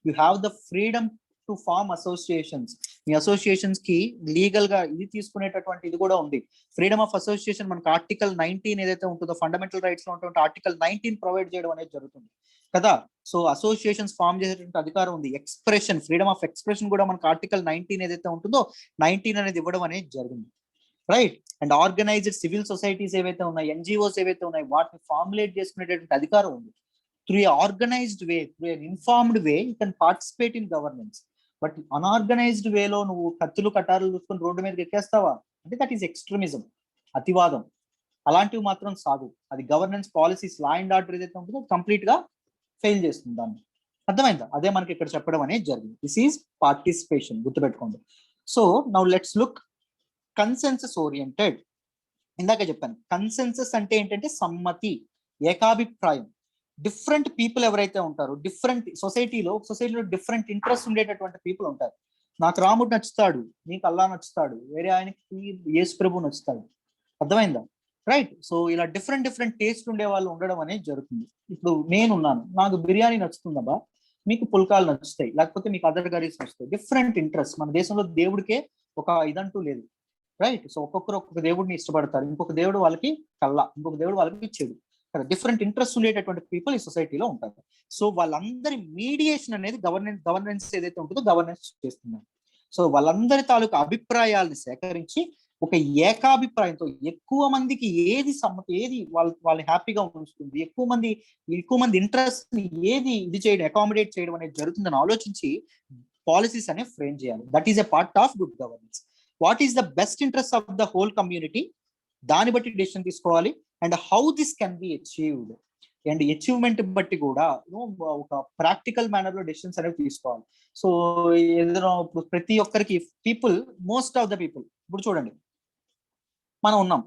you have the freedom to form associations. మీ అసోసియేషన్స్ కి లీగల్ గా ఇది తీసుకునేటటువంటి ఇది కూడా ఉంది. ఫ్రీడమ్ ఆఫ్ అసోసియేషన్ మనకు ఆర్టికల్ 19 ఏదైతే ఉంటుందో ఫండమెంటల్ రైట్స్ లో ఉన్నటువంటి ఆర్టికల్ 19 ప్రొవైడ్ చేయడం అనేది జరుగుతుంది కదా. సో అసోసియేషన్స్ ఫార్మ్ చేసేటువంటి అధికారం ఉంది. ఎక్స్ప్రెషన్, ఫ్రీడమ్ ఆఫ్ ఎక్స్ప్రెషన్ కూడా మనకు ఆర్టికల్ 19 ఏదైతే ఉంటుందో 19 అనేది ఇవ్వడం అనేది జరిగింది. Right, and organised civil societies ఏవైతే ఉన్నాయి, ఎన్జిఓస్ ఏవైతే ఉన్నాయి, వాటిని ఫార్ములేట్ చేసుకునేటటువంటి అధికారం ఉంది. Through a organised way, through a informed way you can participate in governance. But unorganised వేలో నువ్వు కత్తులు కటారులు చూసుకొని రోడ్డు మీదకి ఎక్కేస్తావా అంటే దట్ ఈస్ ఎక్స్ట్రీమిజం, అతివాదం. అలాంటివి మాత్రం సాగు. అది governance policies, law and order ఏదైతే ఉంటుందో కంప్లీట్ గా ఫెయిల్ చేస్తుంది దాన్ని. అర్థమైందా? అదే మనకి ఇక్కడ చెప్పడం అనేది జరిగింది. దిస్ ఈజ్ పార్టిసిపేషన్, గుర్తుపెట్టుకోండి. So now let's look consensus oriented. ఇందాక చెప్పాను, కన్సెన్సస్ అంటే ఏంటంటే సమ్మతి, ఏకాభిప్రాయం. డిఫరెంట్ పీపుల్ ఎవరైతే ఉంటారో, డిఫరెంట్ సొసైటీలో డిఫరెంట్ ఇంట్రెస్ట్ ఉండేటటువంటి పీపుల్ ఉంటారు. నాకు రాముడు నచ్చుతాడు, నీకు అల్లా నచ్చుతాడు, వేరే ఆయనకి యేసు ప్రభు నచ్చుతాడు. అర్థమైందా? రైట్. సో ఇలా డిఫరెంట్ టేస్ట్ ఉండే వాళ్ళు ఉండడం అనేది జరుగుతుంది. ఇప్పుడు నేనున్నాను, నాకు బిర్యానీ నచ్చుతుందబ్బా, మీకు పుల్కాలు నచ్చుతాయి, లేకపోతే మీకు అదర్ కర్రీస్ నచ్చుతాయి. Different interest. మన దేశంలో దేవుడికే ఒక ఇదంటూ లేదు. రైట్. సో ఒక్కొక్కరు ఒక్కొక్క దేవుడిని ఇష్టపడతారు. ఇంకొక దేవుడు వాళ్ళకి కల్లా, ఇంకొక దేవుడు వాళ్ళకి చెడు. డిఫరెంట్ ఇంట్రెస్ట్ ఉండేటటువంటి పీపుల్ ఈ సొసైటీలో ఉంటారు. సో వాళ్ళందరి మీడియేషన్ అనేది గవర్నెన్స్ ఏదైతే ఉంటుందో గవర్నెన్స్ చేస్తున్నారు. సో వాళ్ళందరి తాలూకు అభిప్రాయాలను సేకరించి ఒక ఏకాభిప్రాయంతో ఎక్కువ మందికి ఏది వాళ్ళని హ్యాపీగా ఉంచుతుంది, ఎక్కువ మంది ఇంట్రెస్ట్ ని ఏది ఇది చేయడం, అకామిడేట్ చేయడం అనేది జరుగుతుందని ఆలోచించి పాలసీస్ అనేవి ఫ్రేమ్ చేయాలి. That is a part of good governance. What is the best interest of the whole community, దాన్ని బట్టి డెసిషన్ తీసుకోవాలి. And how this can be achieved, and achievement బట్టి కూడా ఒక ప్రాక్టికల్ మేనర్ లో డెసిషన్స్ అనేవి తీసుకోవాలి. సో ఏదైనా ప్రతి ఒక్కరికి మోస్ట్ ఆఫ్ ద పీపుల్, ఇప్పుడు చూడండి, మనం ఉన్నాం,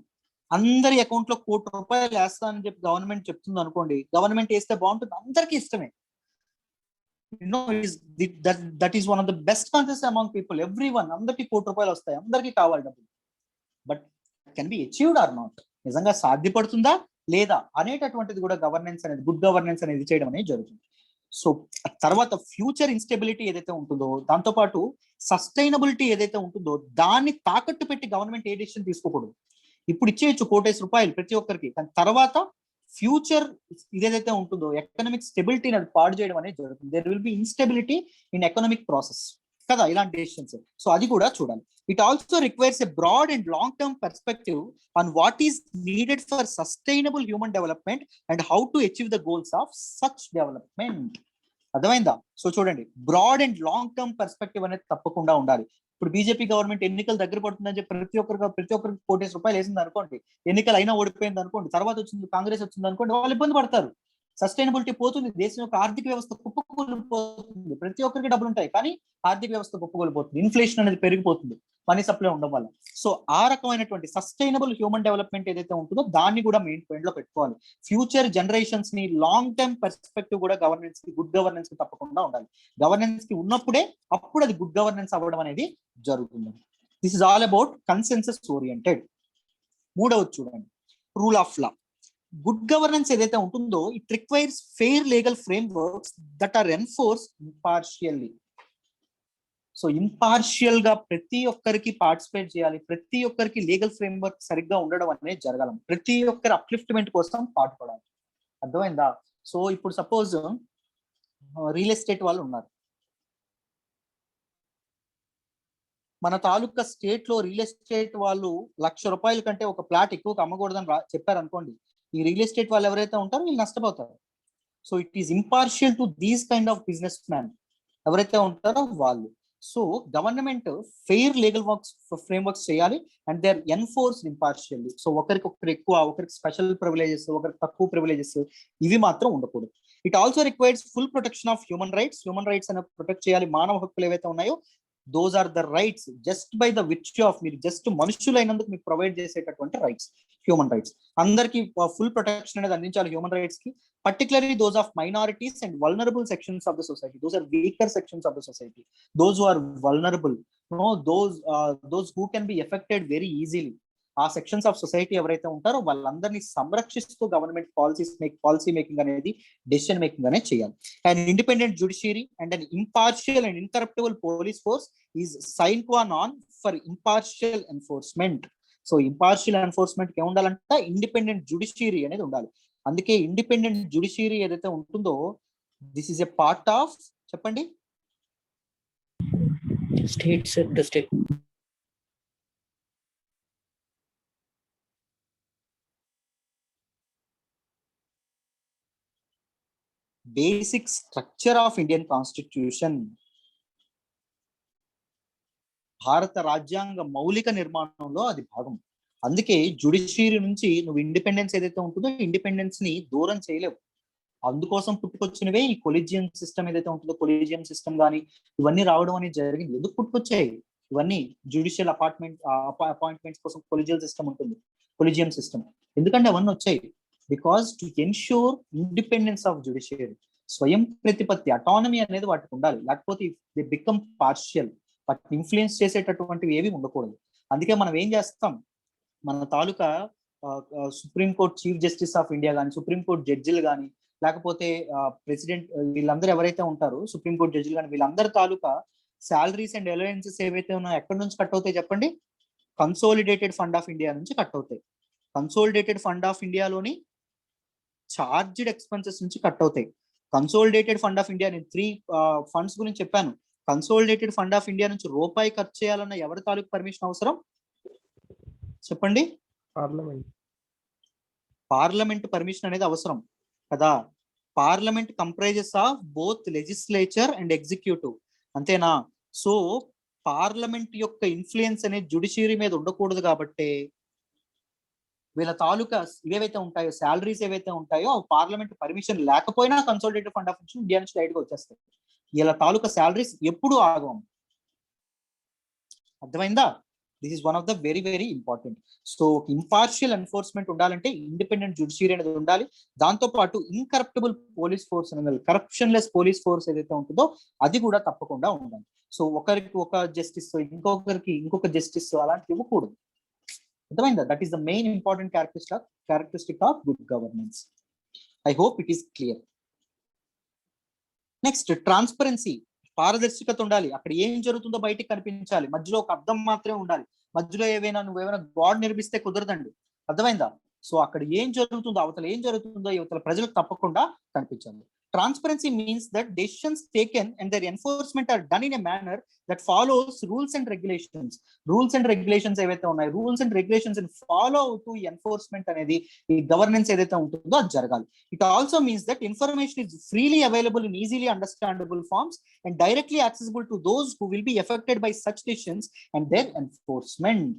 అందరి అకౌంట్ లో ₹1,00,00,000 వేస్తానని చెప్పి గవర్నమెంట్ చెప్తుంది అనుకోండి, గవర్నమెంట్ వేస్తే బాగుంటుంది, అందరికీ ఇష్టమే. That is one of the best concepts among people. Everyone, అందరికి ₹1,00,00,000 వస్తాయి, అందరికీ కావాలి డబ్బులు. But can be achieved or not, నిజంగా సాధ్యపడుతుందా లేదా అనేటటువంటిది కూడా గవర్నెన్స్ అనేది, గుడ్ గవర్నెన్స్ అనేది చేయడం అనేది జరుగుతుంది. సో తర్వాత ఫ్యూచర్ ఇన్స్టెబిలిటీ ఏదైతే ఉంటుందో, దాంతో పాటు సస్టైనబిలిటీ ఏదైతే ఉంటుందో దాన్ని తాకట్టు పెట్టి గవర్నమెంట్ ఏ డెసిషన్ తీసుకోకూడదు. ఇప్పుడు ఇచ్చేయచ్చు ₹1,00,00,000 ప్రతి ఒక్కరికి, కానీ తర్వాత ఫ్యూచర్ ఇదేదైతే ఉంటుందో ఎకనామిక్ స్టెబిలిటీని అది పాడు చేయడం అనేది జరుగుతుంది. There will be instability in economic process కదా, ఇలాంటి డెసిషన్స్. సో అది కూడా చూడాలి. It also requires a broad and long term perspective on what is needed for sustainable human development and how to achieve the goals of such development. అర్థమైందా? సో చూడండి, broad and long term perspective అనేది తప్పకుండా ఉండాలి. ఇప్పుడు బీజేపీ గవర్నమెంట్ ఎన్నికలు దగ్గర పడుతుందని చెప్పి ప్రతి ఒక్కరికి ₹1,00,00,000 వేసింది అనుకోండి, ఎన్నికలు అయినా ఓడిపోయింది అనుకోండి, తర్వాత వచ్చింది కాంగ్రెస్ వచ్చింది అనుకోండి, వాళ్ళు ఇబ్బంది పడతారు. సస్టైనబిలిటీ పోతుంది, దేశం యొక్క ఆర్థిక వ్యవస్థ కుప్పకూలిపోతుంది. ప్రతి ఒక్కరికి డబ్బులు ఉంటాయి కానీ ఆర్థిక వ్యవస్థ కుప్పకూలిపోతుంది, ఇన్ఫ్లేషన్ అనేది పెరిగిపోతుంది మనీ సప్లై ఉండడం వల్ల. సో ఆ రకమైనటువంటి సస్టైనబుల్ హ్యూమన్ డెవలప్మెంట్ ఏదైతే ఉంటుందో దాన్ని కూడా మెయిన్ పాయింట్ లో పెట్టుకోవాలి. ఫ్యూచర్ జనరేషన్స్ ని లాంగ్ టర్మ్ పర్స్పెక్టివ్ కూడా గవర్నెన్స్ కి, గుడ్ గవర్నెన్స్ కి తప్పకుండా ఉండాలి. గవర్నెన్స్ కి ఉన్నప్పుడే అప్పుడు అది గుడ్ గవర్నెన్స్ అవ్వడం అనేది జరుగుతుంది. This is all about consensus oriented. మూడవది చూడండి, rule of law. Good governance ఏదైతే ఉంటుందో it requires fair legal frameworks that are enforce impartially. So impartial గా ప్రతి ఒక్కరికి పార్టిసిపేట్ చేయాలి, ప్రతి ఒక్కరికి లీగల్ ఫ్రేమ్వర్క్ సరిగ్గా ఉండడం అనేది జరగాలి, ప్రతి ఒక్కరి అప్లిఫ్ట్మెంట్ కోసం పాటుపడాలి. అర్థమైందా? సో ఇప్పుడు సపోజ్ రియల్ ఎస్టేట్ వాళ్ళు ఉన్నారు, మన తాలూకా స్టేట్ లో రియల్ ఎస్టేట్ వాళ్ళు ₹1,00,000 కంటే ఒక ప్లాట్ ఎక్కువ అమ్మకూడదని చెప్పారు అనుకోండి, ఈ రియల్ ఎస్టేట్ వాళ్ళు ఎవరైతే ఉంటారో వీళ్ళు నష్టపోతారు. So it is impartial to these kind of businessman ఎవరైతే ఉంటారో వాళ్ళు. So government fair legal frameworks చేయాలి and they are enforced impartially. So ఒకరికి ఎక్కువ, ఒకరికి స్పెషల్ ప్రివిలేజెస్, ఒకరికి తక్కువ ప్రివిలేజెస్ ఇవి మాత్రం ఉండకూడదు. It also requires full protection of human rights. Human rights అనేది ప్రొటెక్ట్ చేయాలి. మానవ హక్కులు ఏవైతే ఉన్నాయో those are the rights just by the virtue of, మీరు జస్ట్ మనుషులైనందుకు మీకు ప్రొవైడ్ చేసేటటువంటి రైట్స్, హ్యూమన్ రైట్స్. అందరికి ఫుల్ ప్రొటెక్షన్ అనేది అందించాలి హ్యూమన్ రైట్స్ కి. Particularly those of minorities and vulnerable sections of the society. Those are weaker sections of the society, those who are vulnerable, those who can be affected very easily. ఆ సెక్షన్స్ ఆఫ్ సొసైటీ ఎవరైతే ఉంటారో వాళ్ళందరినీ సంరక్షిస్తూ గవర్నమెంట్ పాలసీ మేకింగ్ అనేది, డెసిషన్ మేకింగ్ అనేది చేయాలి. And independent judiciary and an impartial and incorruptible police force is sine qua non for impartial enforcement. So impartial enforcement కి ఉండాలంటే ఇండిపెండెంట్ జ్యుడిషియరీ అనేది ఉండాలి. అందుకే ఇండిపెండెంట్ జ్యుడిషియరీ ఏదైతే ఉంటుందో this is a part of, చెప్పండి, state. Basic structure of Indian constitution. భారత రాజ్యాంగ మౌలిక నిర్మాణంలో అది భాగం. అందుకే జ్యుడిషియరీ నుంచి నువ్వు ఇండిపెండెన్స్ ఏదైతే ఉంటుందో ఇండిపెండెన్స్ ని దూరం చేయలేవు. అందుకోసం పుట్టుకొచ్చినవే ఈ కొలిజియం సిస్టమ్ ఏదైతే ఉంటుందో, కొలిజియం సిస్టమ్ కానీ ఇవన్నీ రావడం అనేది జరిగింది. ఎందుకు పుట్టుకొచ్చాయి ఇవన్నీ? జ్యుడిషియల్ అపాయింట్మెంట్స్ కోసం కొలిజియల్ సిస్టమ్ ఉంటుంది, కొలిజియం సిస్టమ్. ఎందుకంటే అవన్నీ వచ్చాయి because to ensure independence of judiciary. స్వయం ప్రతిపత్తి, అటానమీ అనేది వాటికి ఉండాలి. లేకపోతే దే బికమ్ పార్షియల్, వాటిని ఇన్ఫ్లుయెన్స్ చేసేటటువంటివి ఏవి ఉండకూడదు. అందుకే మనం ఏం చేస్తాం, మన తాలూకా supreme court chief justice of India కానీ, సుప్రీంకోర్టు జడ్జిలు కానీ, లేకపోతే ప్రెసిడెంట్, వీళ్ళందరూ ఎవరైతే ఉంటారో సుప్రీంకోర్టు జడ్జిలు కానీ, వీళ్ళందరి తాలూకా శాలరీస్ అండ్ అలవెన్సెస్ ఏవైతే ఉన్నాయో ఎక్కడి నుంచి కట్ అవుతాయి చెప్పండి? కన్సోలిడేటెడ్ ఫండ్ ఆఫ్ ఇండియా నుంచి కట్ అవుతాయి. కన్సోలిడేటెడ్ ఫండ్ ఆఫ్ ఇండియాలోని చార్జ్డ్ ఎక్స్పెన్సెస్ నుంచి కట్ అవుతాయి. కన్సోలిడేటెడ్ ఫండ్ ఆఫ్ ఇండియా, నేను 3 ఫండ్స్ గురించి చెప్పాను. కన్సోలిడేటెడ్ ఫండ్ ఆఫ్ ఇండియా నుంచి రూపాయి ఖర్చు చేయాలన్న ఎవరి తాలూకు పర్మిషన్ అవసరం చెప్పండి? పార్లమెంట్ పర్మిషన్ అనేది అవసరం కదా. Parliament comprises of both legislature and executive, అంతేనా? సో పార్లమెంట్ యొక్క ఇన్ఫ్లుయెన్స్ అనేది జ్యుడిషియరీ మీద ఉండకూడదు కాబట్టి వీళ్ళ తాలూకా ఏవైతే ఉంటాయో, శాలరీస్ ఏవైతే ఉంటాయో పార్లమెంట్ పర్మిషన్ లేకపోయినా కన్సోలిడేటెడ్ ఫండ్ ఆఫ్ ఇండియా నుంచి డైరెక్ట్ గా వచ్చేస్తాయి. వీళ్ళ తాలూకా శాలరీస్ ఎప్పుడు ఆగవం. అర్థమైందా? This is one of the very very important. So impartial enforcement ఉండాలంటే ఇండిపెండెంట్ జ్యుడిషియరీ అనేది ఉండాలి. దాంతో పాటు ఇన్కరప్టబుల్ పోలీస్ ఫోర్స్ అనేది, కరప్షన్ లెస్ పోలీస్ ఫోర్స్ ఏదైతే ఉంటుందో అది కూడా తప్పకుండా ఉండాలి. సో ఒకరికి ఒక జస్టిస్, ఇంకొకరికి ఇంకొక జస్టిస్ అలాంటివి ఇవ్వకూడదు. అర్థమైందా? That is the main important characteristic of good governance. I hope it is clear. Next, transparency, పారదర్శకత ఉండాలి. అక్కడ ఏం జరుగుతుందో బయటికి కనిపించాలి. మధ్యలో ఒక అర్థం మాత్రమే ఉండాలి. మధ్యలో నువ్వేమైనా గాడ్ నిర్మిస్తే కుదరదండి. అర్థమైందా? సో అక్కడ ఏం జరుగుతుందో, అవతల ఏం జరుగుతుందో యువతల ప్రజలకు తప్పకుండా కనిపించాలి. Transparency means that decisions taken and their enforcement are done in a manner that follows rules and regulations. Rules and regulations ఏవైతే ఉన్నాయి, rules and regulations and follow to enforcement అనేది ఈ గవర్నెన్స్ ఏదైతే ఉంటుందో అది జరగాలి. It also means that information is freely available in easily understandable forms and directly accessible to those who will be affected by such decisions and their enforcement.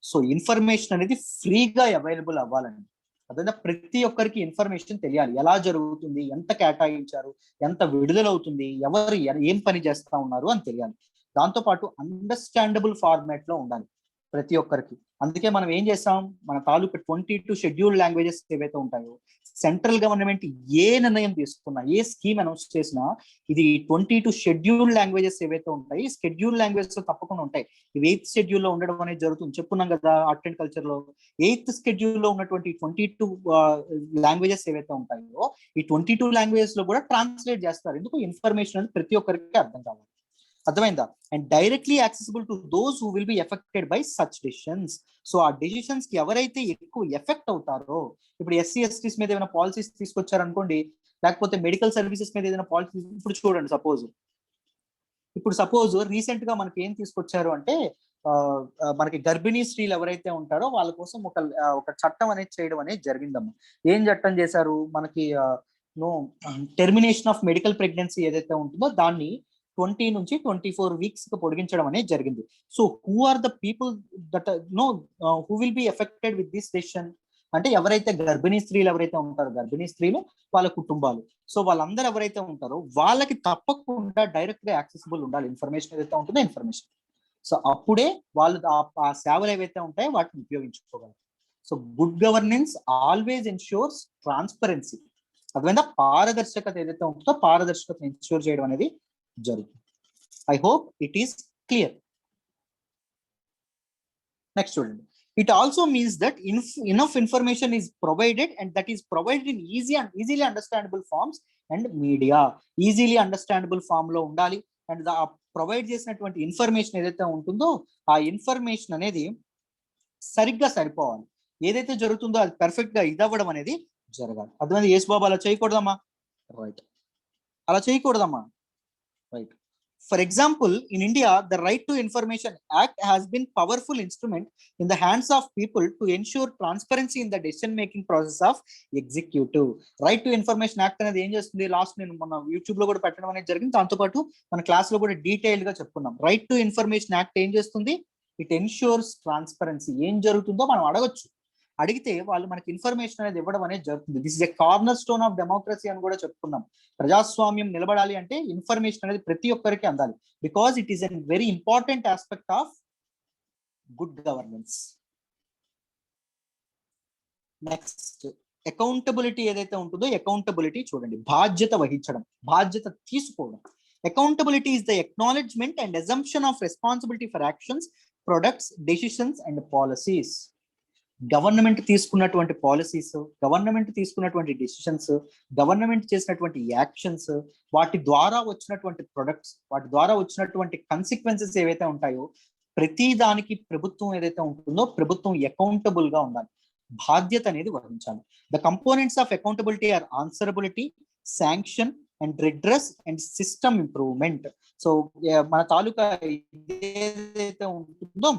So information అనేది ఫ్రీగా అవైలబుల్ అవ్వాలండి. అదే ప్రతి ఒక్కరికి ఇన్ఫర్మేషన్ తెలియాలి, ఎలా జరుగుతుంది, ఎంత కేటాయించారు, ఎంత విడుదలవుతుంది, ఎవరు ఏం పని చేస్తా ఉన్నారు అని తెలియాలి. దాంతో పాటు అండర్స్టాండబుల్ ఫార్మాట్ లో ఉండాలి ప్రతి ఒక్కరికి. అందుకే మనం ఏం చేస్తాం, మన తాలూకు 22 షెడ్యూల్డ్ లాంగ్వేజెస్ ఏవైతే ఉంటాయో, సెంట్రల్ గవర్నమెంట్ ఏ నిర్ణయం తీసుకున్నా, ఏ స్కీమ్ అనౌన్స్ చేసినా, ఇది 22 షెడ్యూల్డ్ లాంగ్వేజెస్ ఏవైతే ఉంటాయి, షెడ్యూల్డ్ లాంగ్వేజెస్ లో తప్పకుండా ఉంటాయి. ఇవి 8th షెడ్యూల్ లో ఉండడం అనేది జరుగుతుంది. చెప్పుకున్నాం కదా ఆర్ట్ అండ్ కల్చర్ లో 8th షెడ్యూల్ లో ఉన్నటువంటి 22 లాంగ్వేజెస్ ఏవైతే ఉంటాయో, ఈ 22 లాంగ్వేజెస్ లో కూడా ట్రాన్స్లేట్ చేస్తారు. ఎందుకు, ఇన్ఫర్మేషన్ అనేది ప్రతి ఒక్కరికి అర్థం కావాలి. అర్థమైందా? And directly accessible to those who will be affected by such decisions. So ఆ డెసిషన్స్ కి ఎవరైతే ఎక్కువ ఎఫెక్ట్ అవుతారో, ఇప్పుడు ఎస్సీ ఎస్టీస్ మీద ఏమైనా పాలసీస్ తీసుకొచ్చారనుకోండి, లేకపోతే మెడికల్ సర్వీసెస్ మీద ఏదైనా పాలసీ, ఇప్పుడు చూడండి సపోజ్ రీసెంట్ గా మనకి ఏం తీసుకొచ్చారు అంటే, మనకి గర్భిణీ స్త్రీలు ఎవరైతే ఉంటారో వాళ్ళ కోసం ఒక చట్టం అనేది చేయడం అనేది జరిగిందమ్మా. ఏం చట్టం చేశారు, మనకి టెర్మినేషన్ ఆఫ్ మెడికల్ ప్రెగ్నెన్సీ ఏదైతే ఉంటుందో దాన్ని 20 నుంచి 24 వీక్స్ కి పొడిగించడం అనేది జరిగింది. So who are the people that who will be affected with this decision అంటే, ఎవరైతే గర్భిణీ స్త్రీలు ఎవరైతే ఉంటారో, గర్భిణీ స్త్రీలు, వాళ్ళ కుటుంబాలు. సో వాళ్ళందరూ ఎవరైతే ఉంటారో వాళ్ళకి తప్పకుండా డైరెక్ట్ గా యాక్సెసిబుల్ ఉండాలి ఇన్ఫర్మేషన్ ఏదైతే ఉంటుందో ఇన్ఫర్మేషన్. సో అప్పుడే వాళ్ళు ఆ సేవలు ఏవైతే ఉంటాయో వాటిని ఉపయోగించుకోగలరు. So good governance always ensures transparency. అదేవిధంగా పారదర్శకత ఏదైతే ఉంటుందో పారదర్శకత ఎన్ష్యూర్ చేయడం అనేది జరుగుతుంది. I hope it is clear. Next చూడండి. It also means that enough information is provided, and that is provided in easily understandable forms and media. Easily understandable form లో ఉండాలి. అండ్ ప్రొవైడ్ చేసినటువంటి ఇన్ఫర్మేషన్ ఏదైతే ఉంటుందో ఆ ఇన్ఫర్మేషన్ అనేది సరిగ్గా సరిపోవాలి. ఏదైతే జరుగుతుందో అది పర్ఫెక్ట్ గా ఇదవ్వడం అనేది జరగాలి. అర్థమైంది? యేసు బాబు అలా చేయకూడదమ్మా, రైట్, అలా చేయకూడదమ్మా, right. For example, in India, the Right to Information Act has been powerful instrument in the hands of people to ensure transparency in the decision-making process of executive. Right to Information Act అనేది ఏం చేస్తుంది, లాస్ట్ నేను మన యూట్యూబ్ లో కూడా పెట్టడం అనేది జరిగింది. దాంతో పాటు మన క్లాస్ లో కూడా డీటెయిల్డ్ గా చెప్పుకున్నాం. రైట్ టు ఇన్ఫర్మేషన్ యాక్ట్ ఏం చేస్తుంది, ఇట్ ఎన్ష్యూర్స్ ట్రాన్స్పరెన్సీ. ఏం జరుగుతుందో మనం అడగొచ్చు, అడిగితే వాళ్ళు మనకి ఇన్ఫర్మేషన్ అనేది ఇవ్వడం అనేది జరుగుతుంది. This is a corner stone of democracy అని కూడా చెప్పుకున్నాం. ప్రజాస్వామ్యం నిలబడాలి అంటే ఇన్ఫర్మేషన్ అనేది ప్రతి ఒక్కరికి అందాలి. Because it is a very important aspect of good governance. Next accountability ఏదైతే ఉంటుందో, అకౌంటబిలిటీ చూడండి, బాధ్యత వహించడం, బాధ్యత తీసుకోవడం. Accountability is the acknowledgement and assumption of responsibility for actions, products, decisions and policies. Government తీసుకున్నటువంటి పాలసీస్, గవర్నమెంట్ తీసుకున్నటువంటి డెసిషన్స్, గవర్నమెంట్ చేసినటువంటి యాక్షన్స్, వాటి ద్వారా వచ్చినటువంటి ప్రొడక్ట్స్, వాటి ద్వారా వచ్చినటువంటి కన్సిక్వెన్సెస్ ఏవైతే ఉంటాయో ప్రతి దానికి ప్రభుత్వం ఏదైతే ఉంటుందో ప్రభుత్వం అకౌంటబుల్ గా ఉండాలి, బాధ్యత అనేది వహించాలి. The components of accountability are answerability, sanction and redress and system improvement. So మన తాలూకా ఏదైతే ఉంటుందో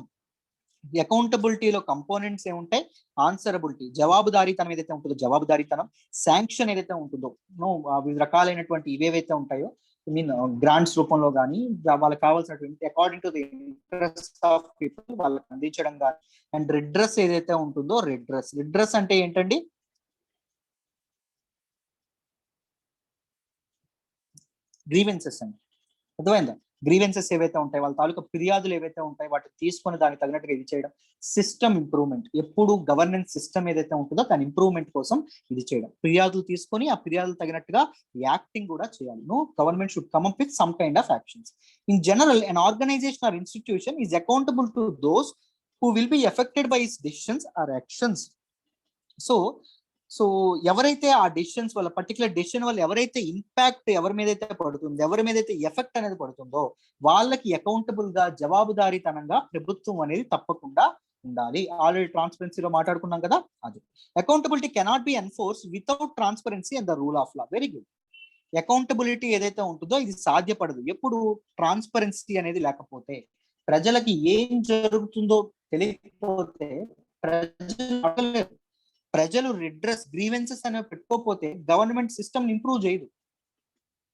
అకౌంటబిలిటీలో కంపోనెంట్స్ ఏముంటాయి, ఆన్సరబిలిటీ, జవాబుదారీతనం ఏదైతే ఉంటుందో జవాబుదారీతనం, శాంక్షన్ ఏదైతే ఉంటుందో వివిధ రకాలైనటువంటి ఇవేవైతే ఉంటాయో, ఐ మీన్ గ్రాంట్స్ రూపంలో కానీ వాళ్ళకి కావాల్సినటువంటి according to the interest of people వాళ్ళకి అందించడం కానీ, అండ్ రిడ్రెస్ ఏదైతే ఉంటుందో రిడ్రెస్ అంటే ఏంటండి, గ్రీవెన్సెస్ అండి. అర్థమైందా? గ్రీవెన్సెస్ ఏవైతే ఉంటాయి, వాళ్ళ తాలూకా ఫిర్యాదులు ఏవైతే ఉంటాయి వాటిని తీసుకొని దానికి తగినట్టుగా ఇది చేయడం. సిస్టమ్ ఇంప్రూవ్మెంట్, ఎప్పుడు గవర్నెన్స్ సిస్టమ్ ఏదైతే ఉంటుందో దాని ఇంప్రూవ్మెంట్ కోసం ఇది చేయడం. ఫిర్యాదులు తీసుకొని ఆ ఫిర్యాదులు తగినట్టుగా యాక్టింగ్ కూడా చేయాలి. Government should come up with some kind of actions. In general, an organization or institution is accountable to those who will be affected by its decisions or actions. So ఎవరైతే ఆ డెసిషన్స్ వల్ల, పర్టికులర్ డెసిషన్ వల్ల ఎవరైతే ఇంపాక్ట్ ఎవరి మీద అయితే పడుతుందో, ఎవరి మీద అయితే ఎఫెక్ట్ అనేది పడుతుందో వాళ్ళకి అకౌంటబుల్ గా, జవాబుదారీతనంగా ప్రభుత్వం అనేది తప్పకుండా ఉండాలి. ఆల్రెడీ ట్రాన్స్పరెన్సీలో మాట్లాడుకున్నాం కదా, అది. Accountability cannot be enforce without transparency and the rule of law. Very good. Accountability ఏదైతే ఉంటుందో ఇది సాధ్యపడదు ఎప్పుడు ట్రాన్స్పరెన్సీ అనేది లేకపోతే. ప్రజలకి ఏం జరుగుతుందో తెలియకపోతే ప్రజలు రిడ్రెస్, గ్రీవెన్సెస్ అనేవి పెట్టుకోకపోతే గవర్నమెంట్ సిస్టమ్ ఇంప్రూవ్ చేయదు.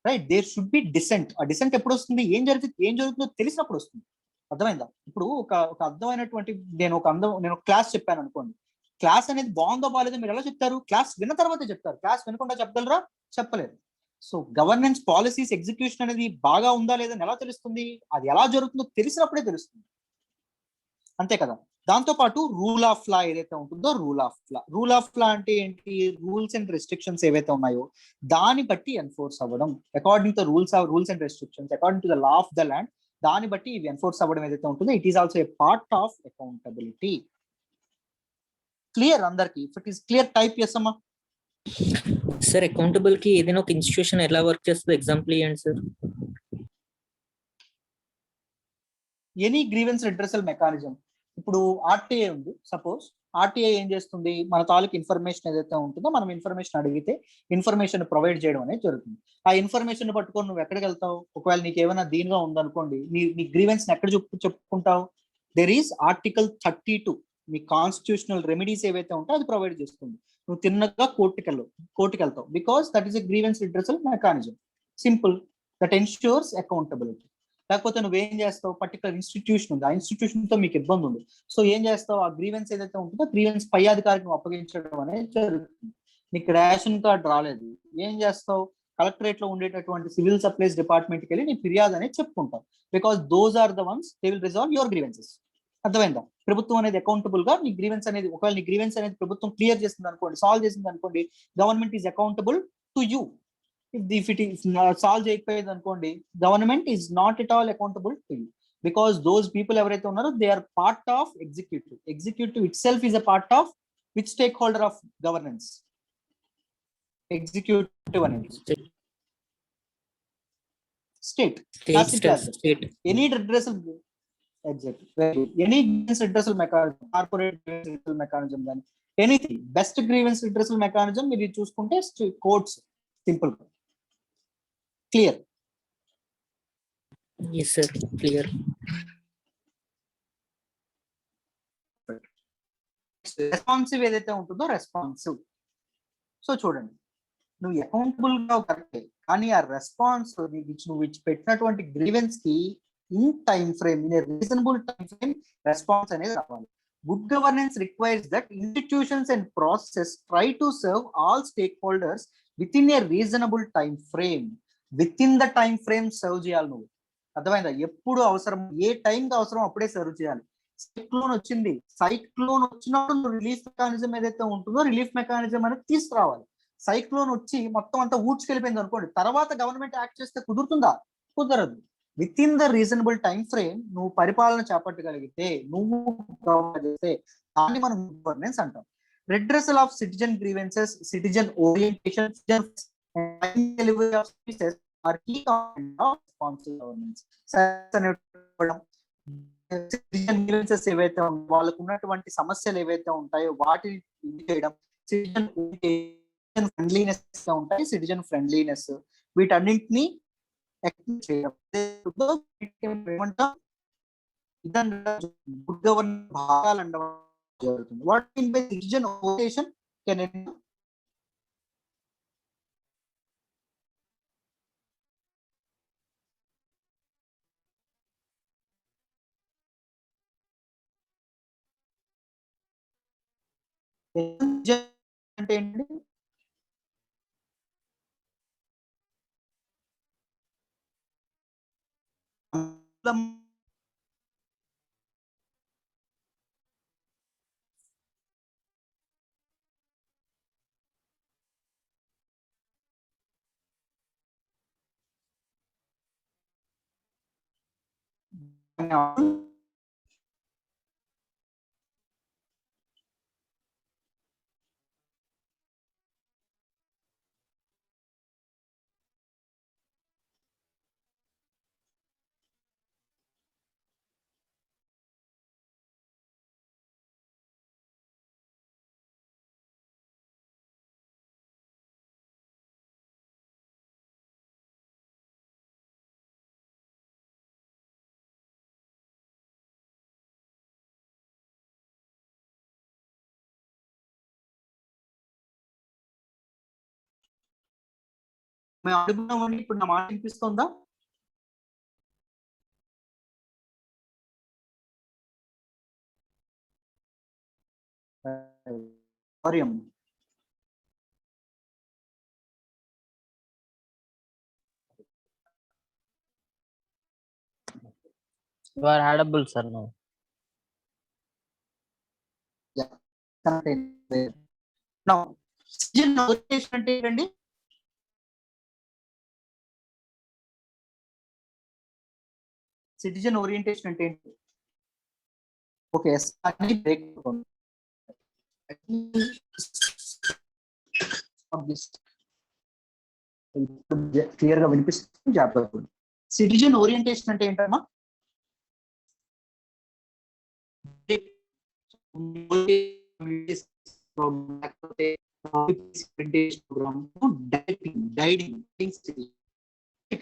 Right, there should be dissent. ఆ డిసెంట్ ఎప్పుడు వస్తుంది, ఏం జరుగుతుందో తెలిసినప్పుడు వస్తుంది. అర్థమైందా? ఇప్పుడు ఒక అర్థమైనటువంటి నేను ఒక క్లాస్ చెప్పాను అనుకోండి, క్లాస్ అనేది బాగుందో బాగాలేదో మీరు ఎలా చెప్తారు? క్లాస్ విన్న తర్వాతే చెప్తారు. క్లాస్ వినకుండా చెప్పగలరా? చెప్పలేరు. సో గవర్నెన్స్ పాలసీస్ ఎగ్జిక్యూషన్ అనేది బాగా ఉందా లేదని ఎలా తెలుస్తుంది? అది ఎలా జరుగుతుందో తెలిసినప్పుడే తెలుస్తుంది. అంతే కదా. దాంతో పాటు రూల్ ఆఫ్ లా ఏదైతే ఉంటుందో, రూల్ ఆఫ్ లా అంటే ఏంటి? రూల్స్ అండ్ రెస్ట్రిక్షన్స్ ఏవైతే ఉన్నాయో దాన్ని బట్టి ఎన్ఫోర్స్ అవ్వడం, according to rules and restrictions, according to the law of the land, దాన్ని బట్టి ఇవి ఎన్ఫోర్స్ అవ్వడం ఏదైతే ఉంటుందో it is also a part of accountability. Clear అందరికి? If it is clear type చేస్తామా సార్? అకౌంటబుల్ కి ఏదైనా ఒక ఇన్స్టిట్యూషన్ ఎలా వర్క్ చేస్తుంది ఎగ్జాంపుల్ ఇవ్వండి sir. Any grievance redressal mechanism. ఇప్పుడు ఆర్టీఐ ఉంది, సపోజ్ ఆర్టీఐ ఏం చేస్తుంది? మన తాలూకు ఇన్ఫర్మేషన్ ఏదైతే ఉంటుందో మనం ఇన్ఫర్మేషన్ అడిగితే ఇన్ఫర్మేషన్ ప్రొవైడ్ చేయడం అనేది జరుగుతుంది. ఆ ఇన్ఫర్మేషన్ పట్టుకొని నువ్వు ఎక్కడికి వెళ్తావు? ఒకవేళ నీకు ఏమైనా దీనిగా ఉందనుకోండి, నీ గ్రీవెన్స్ ఎక్కడ చెప్పుకుంటావు? దెర్ ఈస్ ఆర్టికల్ 32, మీ కాన్స్టిట్యూషనల్ రెమెడీస్ ఏవైతే ఉంటాయో అది ప్రొవైడ్ చేస్తుంది. నువ్వు తిన్నగా కోర్టుకి వెళ్తావు, because that is a grievance redressal mechanism. Simple. That ensures accountability. లేకపోతే నువ్వేం చేస్తావు? పర్టికులర్ ఇన్స్టిట్యూషన్ ఉంది, ఆ ఇన్స్టిట్యూషన్ తో మీకు ఇబ్బంది ఉంది, సో ఏం చేస్తావు? ఆ గ్రీవెన్స్ ఏదైతే ఉంటుందో గ్రీవెన్స్ పై అధికారికి అప్పగించడం అనేది జరుగుతుంది. నీకు రేషన్ కార్డు రాలేదు, ఏం చేస్తావు? కలెక్టరేట్ లో ఉండేటటువంటి సివిల్ సప్లైస్ డిపార్ట్మెంట్కి వెళ్ళి నీ ఫిర్యాదు అనేది చెప్పుకుంటావు, because those are the ones they will resolve your grievances. అర్థమైందా? ప్రభుత్వం అనేది అకౌంటబుల్ గా నీ గ్రీవెన్స్ అనేది, ఒకవేళ నీ గ్రీవెన్స్ అనేది ప్రభుత్వం క్లియర్ చేసింది అనుకోండి, సాల్వ్ చేసింది అనుకోండి, government is accountable to you. If it is solve చేయకపోయేది అనుకోండి, government is not at all accountable to you, because those people ఎవరైతే ఉన్నారో they are part of executive itself is a part of which stakeholder of governance? Executive అనేది state. Any redressal, any grievance redressal mechanism, corporate grievance redressal mechanism కానీ anything, best grievance redressal mechanism మీరు చూసుకుంటే courts. Simple. Clear? yes sir, clear. Responsive ఏదైతే ఉంటుందో రెస్పాన్సివ్. సో చూడండి, నువ్వు అకౌంటబుల్ గా కరెక్టే, కానీ ఆ రెస్పాన్స్ నువ్వు పెట్టినటువంటి గ్రీవెన్స్ కి in time frame, in reasonable time frame response అనేది రావాలి. Good governance requires that institutions and process try to serve all stake holders with in a reasonable time frame. With in the time frame serve చేయాలి నువ్వు. అర్థమైందా? ఎప్పుడు అవసరం, ఏ టైంకి అవసరం అప్పుడే సర్వ్ చేయాలి. సైక్లోన్ వచ్చింది, సైక్లోన్ వచ్చినప్పుడు నువ్వు రిలీఫ్ మెకానిజం ఏదైతే ఉంటుందో రిలీఫ్ మెకానిజం అనేది తీసుకురావాలి. సైక్లోన్ వచ్చి మొత్తం అంతా ఊడ్చుకెళ్ళిపోయింది అనుకోండి, తర్వాత గవర్నమెంట్ యాక్ట్ చేస్తే కుదురుతుందా? కుదరదు. Within the reasonable time frame నువ్వు పరిపాలన చేపట్టగలిగితే, నువ్వు చేస్తే దాన్ని మనం గవర్నెన్స్ అంటాం. Redressal of citizen grievances, citizen orientation, delivery of services are key component of responsible governance. Citizen grievances ఏవైతే వాళ్ళకు ఉన్నటువంటి సమస్యలు ఏవైతే ఉంటాయో వాటిని చేయడం, సిటిజన్ ఫ్రెండ్లీనెస్ గా ఉంటాయి, సిటిజన్ ఫ్రెండ్లీనెస్, వీటన్నింటినీ చేయడం గుడ్ గవర్నెన్స్ భాగాలు అనడం జరుగుతుంది. What mean by citizen orientation? అంటే ఏంటి? మేము అడుగుతున్నామని ఇప్పుడు నా మాట వినిపిస్తుందా? ఆర్యం You are audible, sir. No. Now, citizen orientation అంటే ఏంటండి? సిటిజన్ ఓరియంటేషన్ అంటే ఏంటి? ఓకే, బ్రేక్ క్లియర్ గా వినిపిస్తుంది. జాగ్రత్త. సిటిజన్ ఓరియంటేషన్ అంటే ఏంటమ్మా?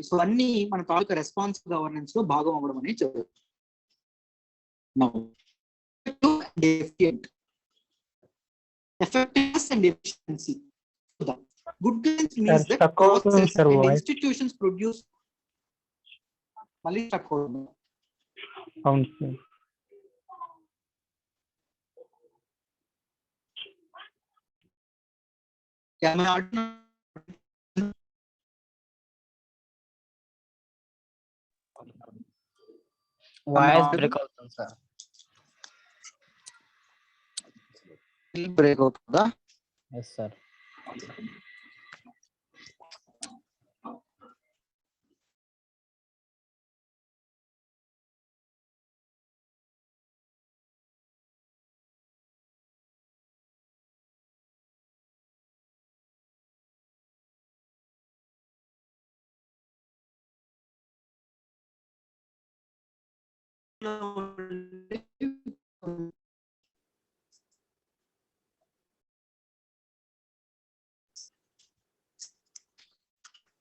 సో అన్ని మన తాలూకా రెస్పాన్సిబుల్ గవర్నెన్స్ లో భాగం అవ్వడం అనేది జరుగుతుంది. Effectiveness and efficiency. Good governance means that process and institutions produce. మళ్ళీ stuck అవుతుంది. అవును సార్. వాయిస్ బ్రేక్ అవుతుంది సార్. బ్రేక్ అవుతుందా? Yes sir.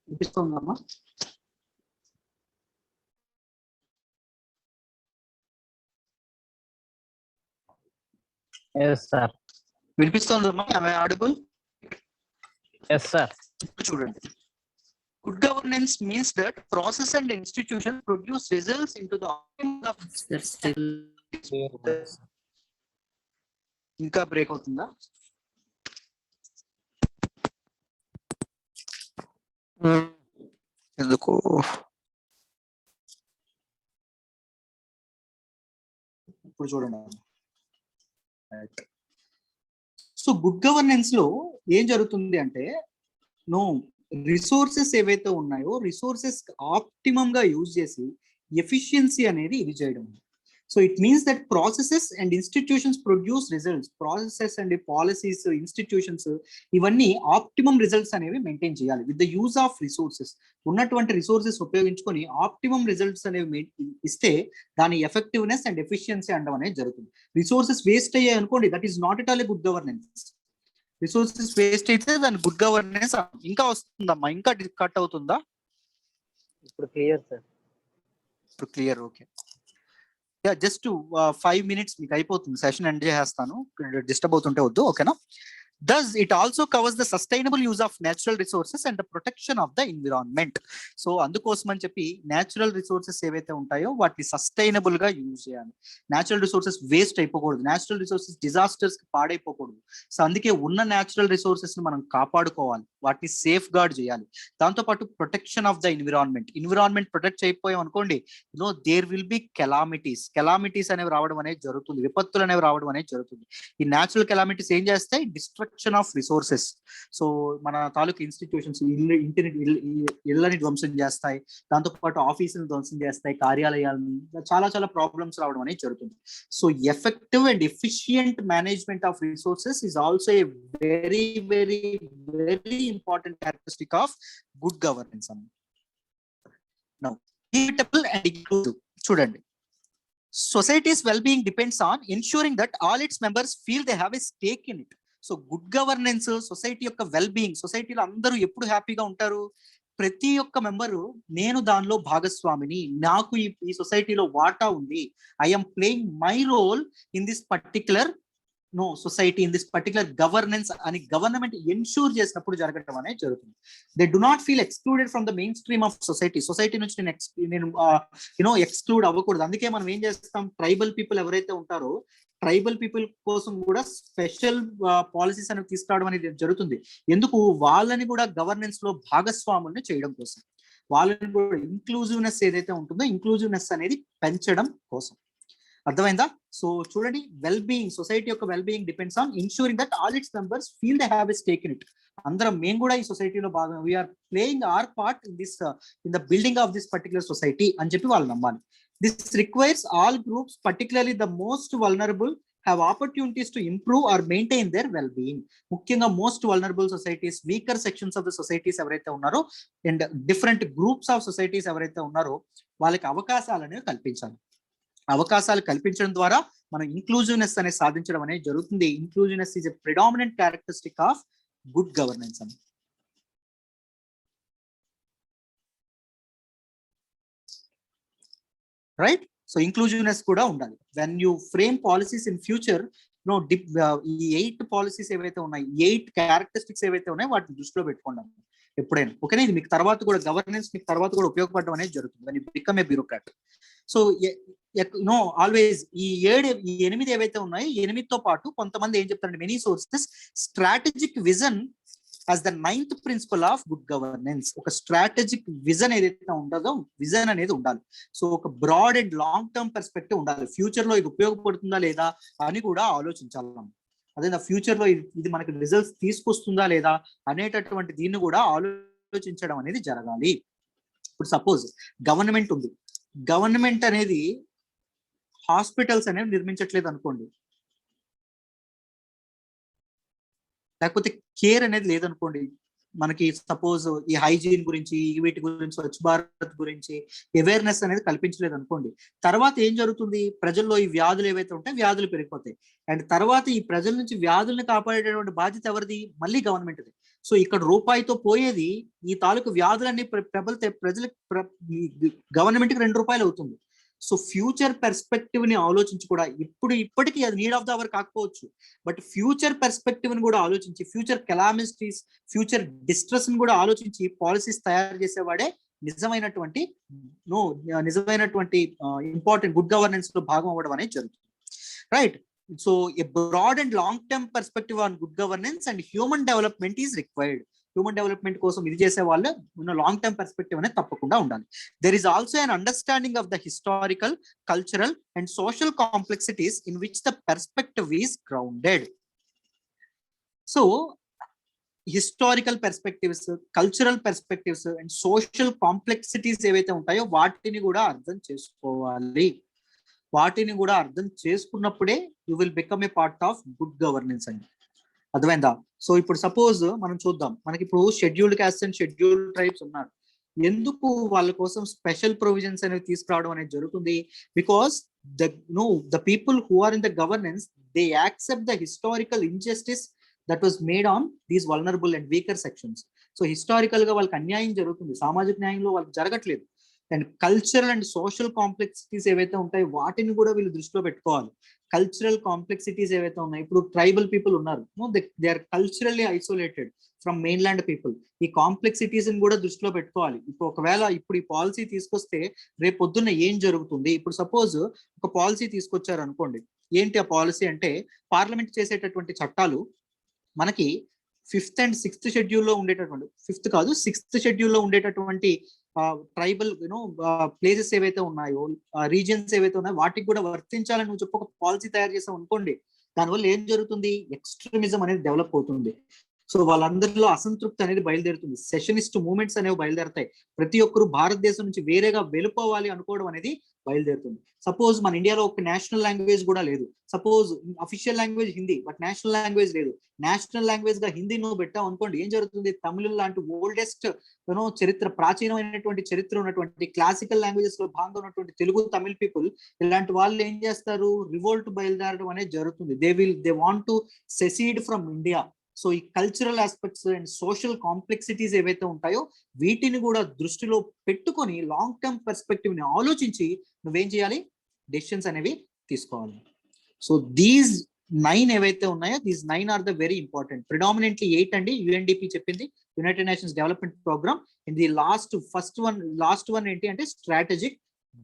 వినిపిస్తుందమ్మా? Yes sir. వినిపిస్తుందమ్మా? Am I audible? Yes sir. చూడండి, good governance means that process and institutions produce results into the ఇంకా బ్రేక్ అవుతుందా? ఎందుకు? ఇప్పుడు చూడండి. సో గుడ్ గవర్నెన్స్ లో ఏం జరుగుతుంది అంటే, రిసోర్సెస్ ఏవైతే ఉన్నాయో రిసోర్సెస్ ఆప్టిమమ్ గా యూజ్ చేసి ఎఫిషియన్సీ అనేది ఇది చేయడం. So it means that processes and institutions produce results. Processes and policies, institutions ఇవన్నీ ఆప్టిమమ్ రిజల్ట్స్ అనేవి మెయింటైన్ చేయాలి with the use of resources. ఉన్నటువంటి రిసోర్సెస్ ఉపయోగించుకొని ఆప్టిమమ్ రిజల్ట్స్ అనేవి ఇస్తే దాని ఎఫెక్టివ్నెస్ అండ్ ఎఫిషియన్సీ అనడం అనేది జరుగుతుంది. రిసోర్సెస్ వేస్ట్ అయ్యాయి అనుకోండి, that is not at all A good governance. Resources waste అయితే దాని గుడ్ గవర్నెన్స్ ఇంకా వస్తుందమ్మా. ఇంకా కట్ అవుతుందా? ఇప్పుడు క్లియర్ సార్. ఇప్పుడు క్లియర్. ఓకే, జస్ట్ 5 minutes మీకు అయిపోతుంది, సెషన్ ఎండ్ చేసేస్తాను. డిస్టర్బ్ అవుతుంటే వద్దు, ఓకేనా? Thus, it also covers the sustainable use of natural resources and the protection of the environment. So అందుకోసం అని చెప్పి న్యాచురల్ రిసోర్సెస్ ఏవైతే ఉంటాయో వాటిని సస్టైనబుల్ గా యూజ్ చేయాలి. న్యాచురల్ రిసోర్సెస్ వేస్ట్ అయిపోకూడదు, న్యాచురల్ రిసోర్సెస్ డిజాస్టర్స్ కి పాడైపోకూడదు. సో అందుకే ఉన్న న్యాచురల్ రిసోర్సెస్ ని మనం కాపాడుకోవాలి, వాటిని సేఫ్ గార్డ్ చేయాలి. దాంతోపాటు protection of the environment protect అయిపోయాం అనుకోండి, దేర్ విల్ బి కెలామిటీస్ అనేవి రావడం అనేది జరుగుతుంది, విపత్తులు అనేవి రావడం అనేది జరుగుతుంది. ఈ న్యాచురల్ కెలామిటీస్ ఏం చేస్తాయి? Destruction of resources. సో మన తాలూకు ఇన్స్టిట్యూషన్స్ ఇళ్ళని ధ్వంసం చేస్తాయి, దాంతో పాటు ఆఫీసులను ధ్వంసం చేస్తాయి, కార్యాలయాలను, చాలా చాలా ప్రాబ్లమ్స్ రావడం అనేది జరుగుతుంది. So effective and efficient management of resources is also a very very very important characteristic of good governance అన్న. Now equitable and inclusive. చూడండి, society's well-being depends on ensuring that all its members feel they have a stake in it. So good governance society యొక్క వెల్ బీయింగ్, సొసైటీలో అందరూ ఎప్పుడు హ్యాపీగా ఉంటారు? ప్రతి ఒక్క మెంబరు నేను దానిలో భాగస్వామిని, నాకు ఈ సొసైటీలో వాటా ఉంది, I'm playing my role in this particular society, in this particular governance అని గవర్నమెంట్ ఎన్షూర్ చేసినప్పుడు జరగడం అనేది జరుగుతుంది. They do not feel excluded from the main stream of society నుంచి నేను ఎక్స్క్లూడ్ అవ్వకూడదు. అందుకే మనం ఏం చేస్తాం, ట్రైబల్ పీపుల్ ఎవరైతే ఉంటారో ట్రైబల్ పీపుల్ కోసం కూడా స్పెషల్ పాలసీస్ అనేవి తీసుకురావడం అనేది జరుగుతుంది. ఎందుకు? వాళ్ళని కూడా గవర్నెన్స్ లో భాగస్వాముల్ని చేయడం కోసం, వాళ్ళని కూడా ఇంక్లూజివ్నెస్ ఏదైతే ఉంటుందో ఇంక్లూజివ్నెస్ అనేది పెంచడం కోసం. అర్థమైందా? సో చూడండి, వెల్ బీయింగ్, సొసైటీ యొక్క well being depends on ensuring that all its members feel they have a stake in it. అందరం మేము కూడా ఈ సొసైటీలో భాగం, we are playing our part in this in the building of this particular society అని చెప్పి వాళ్ళు నమ్మాలి. This requires all groups, particularly the most vulnerable, have opportunities to improve or maintain their well being. ముఖ్యంగా most vulnerable societies, weaker sections of the societies ఎవరైతే ఉన్నారో and different groups of societies ఎవరైతే ఉన్నారో వాళ్ళకి అవకాశాలు అనేవి కల్పించాలి. అవకాశాలు కల్పించడం ద్వారా మనం ఇంక్లూజివ్నెస్ అనేది సాధించడం అనేది జరుగుతుంది. Inclusiveness is a predominant characteristic of good governance అని. రైట్? సో ఇంక్లూజివ్నెస్ కూడా ఉండాలి. When you frame policies in future, ఈ 8 పాలసీస్ ఏవైతే ఉన్నాయి, 8 క్యారెక్టరిస్టిక్స్ ఏవైతే ఉన్నాయో వాటిని దృష్టిలో పెట్టుకోండి ఎప్పుడైనా. ఓకేనా? ఇది మీకు తర్వాత కూడా గవర్నెన్స్ మీకు తర్వాత కూడా ఉపయోగపడడం అనేది జరుగుతుంది when you become a bureaucrat. So always ఈ 8 ఏవైతే ఉన్నాయో 8తో పాటు కొంతమంది ఏం చెప్తారంటే, many sources strategic vision as the 9th principle of good governance. ఒక స్ట్రాటజిక్ విజన్ ఏదైతే ఉంటుందో విజన్ అనేది ఉండాలి. సో ఒక broad and long term perspective ఉండాలి. ఫ్యూచర్ లో ఇది ఉపయోగపడుతుందా లేదా అని కూడా ఆలోచించాలి. అదే ఫ్యూచర్ లో ఇది మనకి రిజల్ట్స్ తీసుకొస్తుందా లేదా అనేటటువంటి దీన్ని కూడా ఆలోచించడం అనేది జరగాలి. ఇప్పుడు సపోజ్ గవర్నమెంట్ ఉంది, గవర్నమెంట్ అనేది హాస్పిటల్స్ అనేవి నిర్మించట్లేదు అనుకోండి, లేకపోతే కేర్ అనేది లేదనుకోండి, మనకి సపోజ్ ఈ హైజీన్ గురించి, వీటి గురించి, స్వచ్ఛ భారత్ గురించి అవేర్నెస్ అనేది కల్పించలేదు అనుకోండి, తర్వాత ఏం జరుగుతుంది? ప్రజల్లో ఈ వ్యాధులు ఏవైతే ఉంటాయో వ్యాధులు పెరిగిపోతాయి. అండ్ తర్వాత ఈ ప్రజల నుంచి వ్యాధుల్ని కాపాడేటువంటి బాధ్యత ఎవరిది? మళ్ళీ గవర్నమెంట్ది. సో ఇక్కడ రూపాయితో పోయేది ఈ తాలూకు వ్యాధులన్నీ ప్రబలితే ప్రజలకు గవర్నమెంట్కి 2 రూపాయలు అవుతుంది. సో ఫ్యూచర్ పర్స్పెక్టివ్ ని ఆలోచించి కూడా, ఇప్పటికీ అది నీడ్ ఆఫ్ ద అవర్ కాకపోవచ్చు, బట్ ఫ్యూచర్ పర్స్పెక్టివ్ ని కూడా ఆలోచించి, ఫ్యూచర్ కెలామిటీస్, ఫ్యూచర్ డిస్ట్రెస్ ని కూడా ఆలోచించి పాలసీస్ తయారు చేసేవాడే నిజమైనటువంటి ఇంపార్టెంట్ గుడ్ గవర్నెన్స్ లో భాగం అవ్వడం అనేది జరుగుతుంది. Right? So a broad and long term perspective on good governance and human development is required. Human development కోసం ఇది చేసే వాళ్ళు ఉన్న లాంగ్ టర్మ్ పర్స్పెక్టివ్ అనేది తప్పకుండా ఉండాలి. There is also an understanding of the historical, cultural and social complexities in which the perspective is grounded. So historical perspectives, cultural perspectives and social complexities ఏవైతే ఉంటాయో వాటిని కూడా అర్థం చేసుకోవాలి. వాటిని కూడా అర్థం చేసుకున్నప్పుడే you will become a part of good governance అండి. అర్థమైందా? సో ఇప్పుడు సపోజ్ మనం చూద్దాం, మనకి ఇప్పుడు scheduled caste and scheduled tribes ఉన్నారు. ఎందుకు వాళ్ళ కోసం స్పెషల్ ప్రొవిజన్స్ అనేవి తీసుకురావడం అనేది జరుగుతుంది? Because the people who are in the governance, they accept the historical injustice that was made on these vulnerable and weaker sections. So historical గా వాళ్ళకి అన్యాయం జరుగుతుంది, సామాజిక న్యాయంలో వాళ్ళకి జరగట్లేదు. And cultural and social complexities ఏవైతే ఉంటాయో వాటిని కూడా వీళ్ళు దృష్టిలో పెట్టుకోవాలి. కల్చరల్ కాంప్లెక్సిటీస్ ఏవైతే ఉన్నాయి, ఇప్పుడు ట్రైబల్ పీపుల్ ఉన్నారు, they are culturally isolated from main land people. ఈ కాంప్లెక్సిటీస్ ని కూడా దృష్టిలో పెట్టుకోవాలి. ఇప్పుడు ఒకవేళ ఇప్పుడు ఈ పాలసీ తీసుకొస్తే రేపు పొద్దున్న ఏం జరుగుతుంది? ఇప్పుడు సపోజ్ ఒక పాలసీ తీసుకొచ్చారు అనుకోండి, ఏంటి ఆ పాలసీ అంటే, పార్లమెంట్ చేసేటటువంటి చట్టాలు మనకి 5th and 6th షెడ్యూల్లో ఉండేటటువంటి, 5th కాదు 6th షెడ్యూల్లో ఉండేటటువంటి ట్రైబల్ ప్లేసెస్ ఏవైతే ఉన్నాయో, రీజియన్స్ ఏవైతే ఉన్నాయో వాటికి కూడా వర్తించాలని నువ్వు చెప్పి ఒక పాలసీ తయారు చేసావు అనుకోండి, దానివల్ల ఏం జరుగుతుంది? ఎక్స్ట్రీమిజం అనేది డెవలప్ అవుతుంది. సో వాళ్ళందరిలో అసంతృప్తి అనేది బయలుదేరుతుంది, సెషనిస్ట్ మూవ్మెంట్స్ అనేవి బయలుదేరుతాయి. ప్రతి ఒక్కరు భారతదేశం నుంచి వేరేగా వెళ్ళిపోవాలి అనుకోవడం అనేది బయలుదేరుతుంది. సపోజ్ మన ఇండియాలో ఒక నేషనల్ లాంగ్వేజ్ కూడా లేదు. Suppose official language Hindi, but national language లేదు. నేషనల్ లాంగ్వేజ్ గా హిందీ నువ్వు పెట్టావు అనుకోండి, ఏం జరుగుతుంది? తమిళం లాంటి ఓల్డెస్ట్ చరిత్ర, ప్రాచీనమైనటువంటి చరిత్ర ఉన్నటువంటి క్లాసికల్ లాంగ్వేజెస్ లో భాగంగా ఉన్నటువంటి తెలుగు, తమిళ్ పీపుల్, ఇలాంటి వాళ్ళు ఏం చేస్తారు? రివోల్ట్ బయలుదేరడం అనేది జరుగుతుంది. They want to secede from India. So ఈ cultural aspects and social complexities ఏవైతే ఉంటాయో వీటిని కూడా దృష్టిలో పెట్టుకొని లాంగ్ టర్మ్ పర్స్పెక్టివ్ ని ఆలోచించి నువ్వేం చేయాలి? డెసిషన్స్ అనేవి తీసుకోవాలి. సో దీస్ 9 ఏవైతే ఉన్నాయో, these 9 are the very important. Predominantly 8 అండి యుఎన్డిపి చెప్పింది, United nations development Programme. And the last one ఏంటి అంటే strategic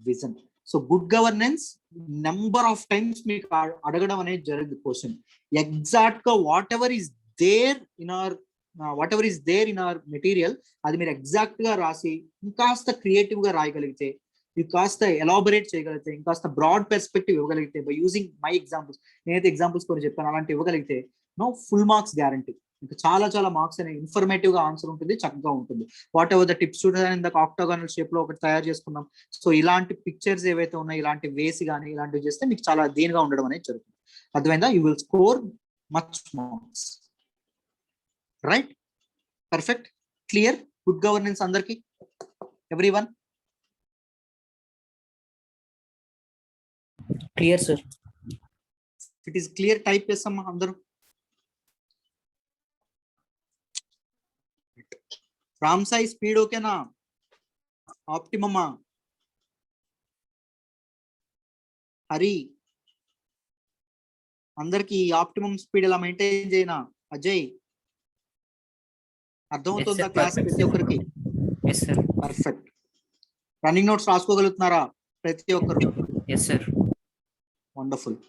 vision. So good governance number of times మీకు అడగడం అనేది జరిగింది క్వశ్చన్. ఎగ్జాక్ట్ గా whatever is there in our material అది మీరు ఎగ్జాక్ట్ గా రాసి ఇంకాస్త క్రియేటివ్ గా రాయగలిగితే, కాస్త ఎలాబొరేట్ చేయగలిగితే, ఇంకాస్త బ్రాడ్ పెర్స్పెక్టివ్ ఇవ్వగలిగితే, బై యూజింగ్ మై ఎగ్జాంపుల్స్, నేనైతే ఎగ్జాంపుల్స్ కొన్ని చెప్పాను, అలాంటి ఇవ్వగలిగితే నో ఫుల్ మార్క్స్ గ్యారంటీ. ఇంకా చాలా చాలా మార్క్స్ అనే ఇన్ఫర్మేటివ్ గా ఆన్సర్ ఉంటుంది, చక్కగా ఉంటుంది. వాట్ ఎవర్ ద టిప్స్ ఇందాక ఆక్టాగోనల్ షేప్ లో ఒకటి తయారు చేసుకున్నాం. సో ఇలాంటి పిక్చర్స్ ఏవైతే ఉన్నాయో, ఇలాంటి వేసి కానీ ఇలాంటివి చేస్తే మీకు చాలా దీనిగా ఉండడం అనేది జరుగుతుంది. అర్థమైందా? You will score much marks. Right, perfect, clear. Good governance అందరికి, everyone clear sir. It is clear. Type చేస్తామా అందరూ? రామ్ సాయి స్పీడ్ ఓకేనా? ఆప్టిమమా? హరి అందరికి ఆప్టిమం స్పీడ్ ఎలా మెయింటైన్ చేయనా? అజయ్ అర్థమవుతుందా క్లాస్ ప్రతి ఒక్కరికి? పర్ఫెక్ట్. రన్నింగ్ నోట్స్ రాసుకోగలుగుతున్నారా ప్రతి ఒక్కరు? Yes sir. Wonderful.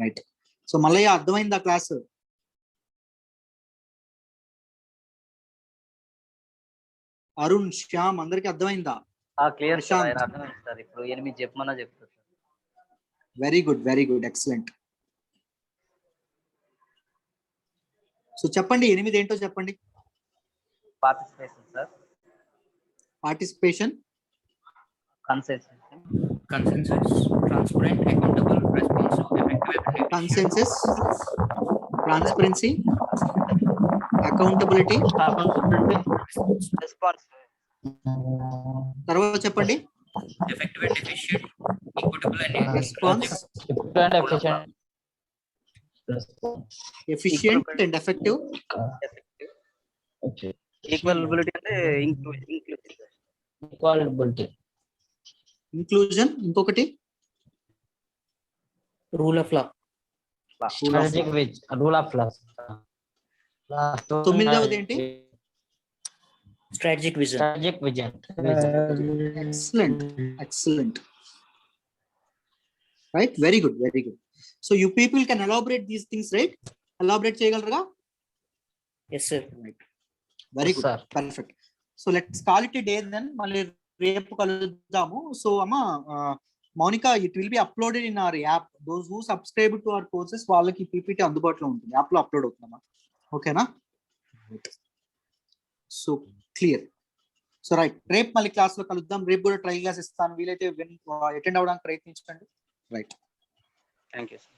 Right. So Mallaiah అర్థమైందా క్లాస్? అరుణ్, శ్యామ్ అందరికి అర్థమైందా? క్లియర్ సార్, అర్థమైంది సార్. ఇప్పుడు 8 చెప్పమన్నా చెప్తారు సార్. Very good, very good, excellent. So చెప్పండి, 8 ఏంటో చెప్పండి. Participation sir, participation, consensus, transparent, accountable, responsive, effective, consensus, transparency, accountability, response. తర్వాత చెప్పండి. Effective and efficient, equitable and response, efficient and effective, equitability అంటే ఇంక్లూజన్, ఇంకొకటి rule of law. Rule of law. 9వది ఏంటి? Strategic vision. Excellent, excellent. Right, very good, very good. So you people can elaborate these things, right? Elaborate చేయగలరా? Yes sir. Very good, perfect. So let's call it a day then. మళ్ళీ రేపు కలుద్దాము. సో అమ్మా Mounika, it will be uploaded in our app. Those who subscribe to our courses వాళ్ళకి పీపీటీ అందుబాటులో ఉంటుంది, యాప్ లో అప్లోడ్ అవుతుందమ్మా. ఓకేనా? So clear. సో రైట్, రేపు మళ్ళీ క్లాస్ లో కలుద్దాం. రేపు కూడా ట్రై క్లాస్ ఇస్తాను, వీలైతే అటెండ్ అవ్వడానికి ప్రయత్నించండి. Right, thank you sir.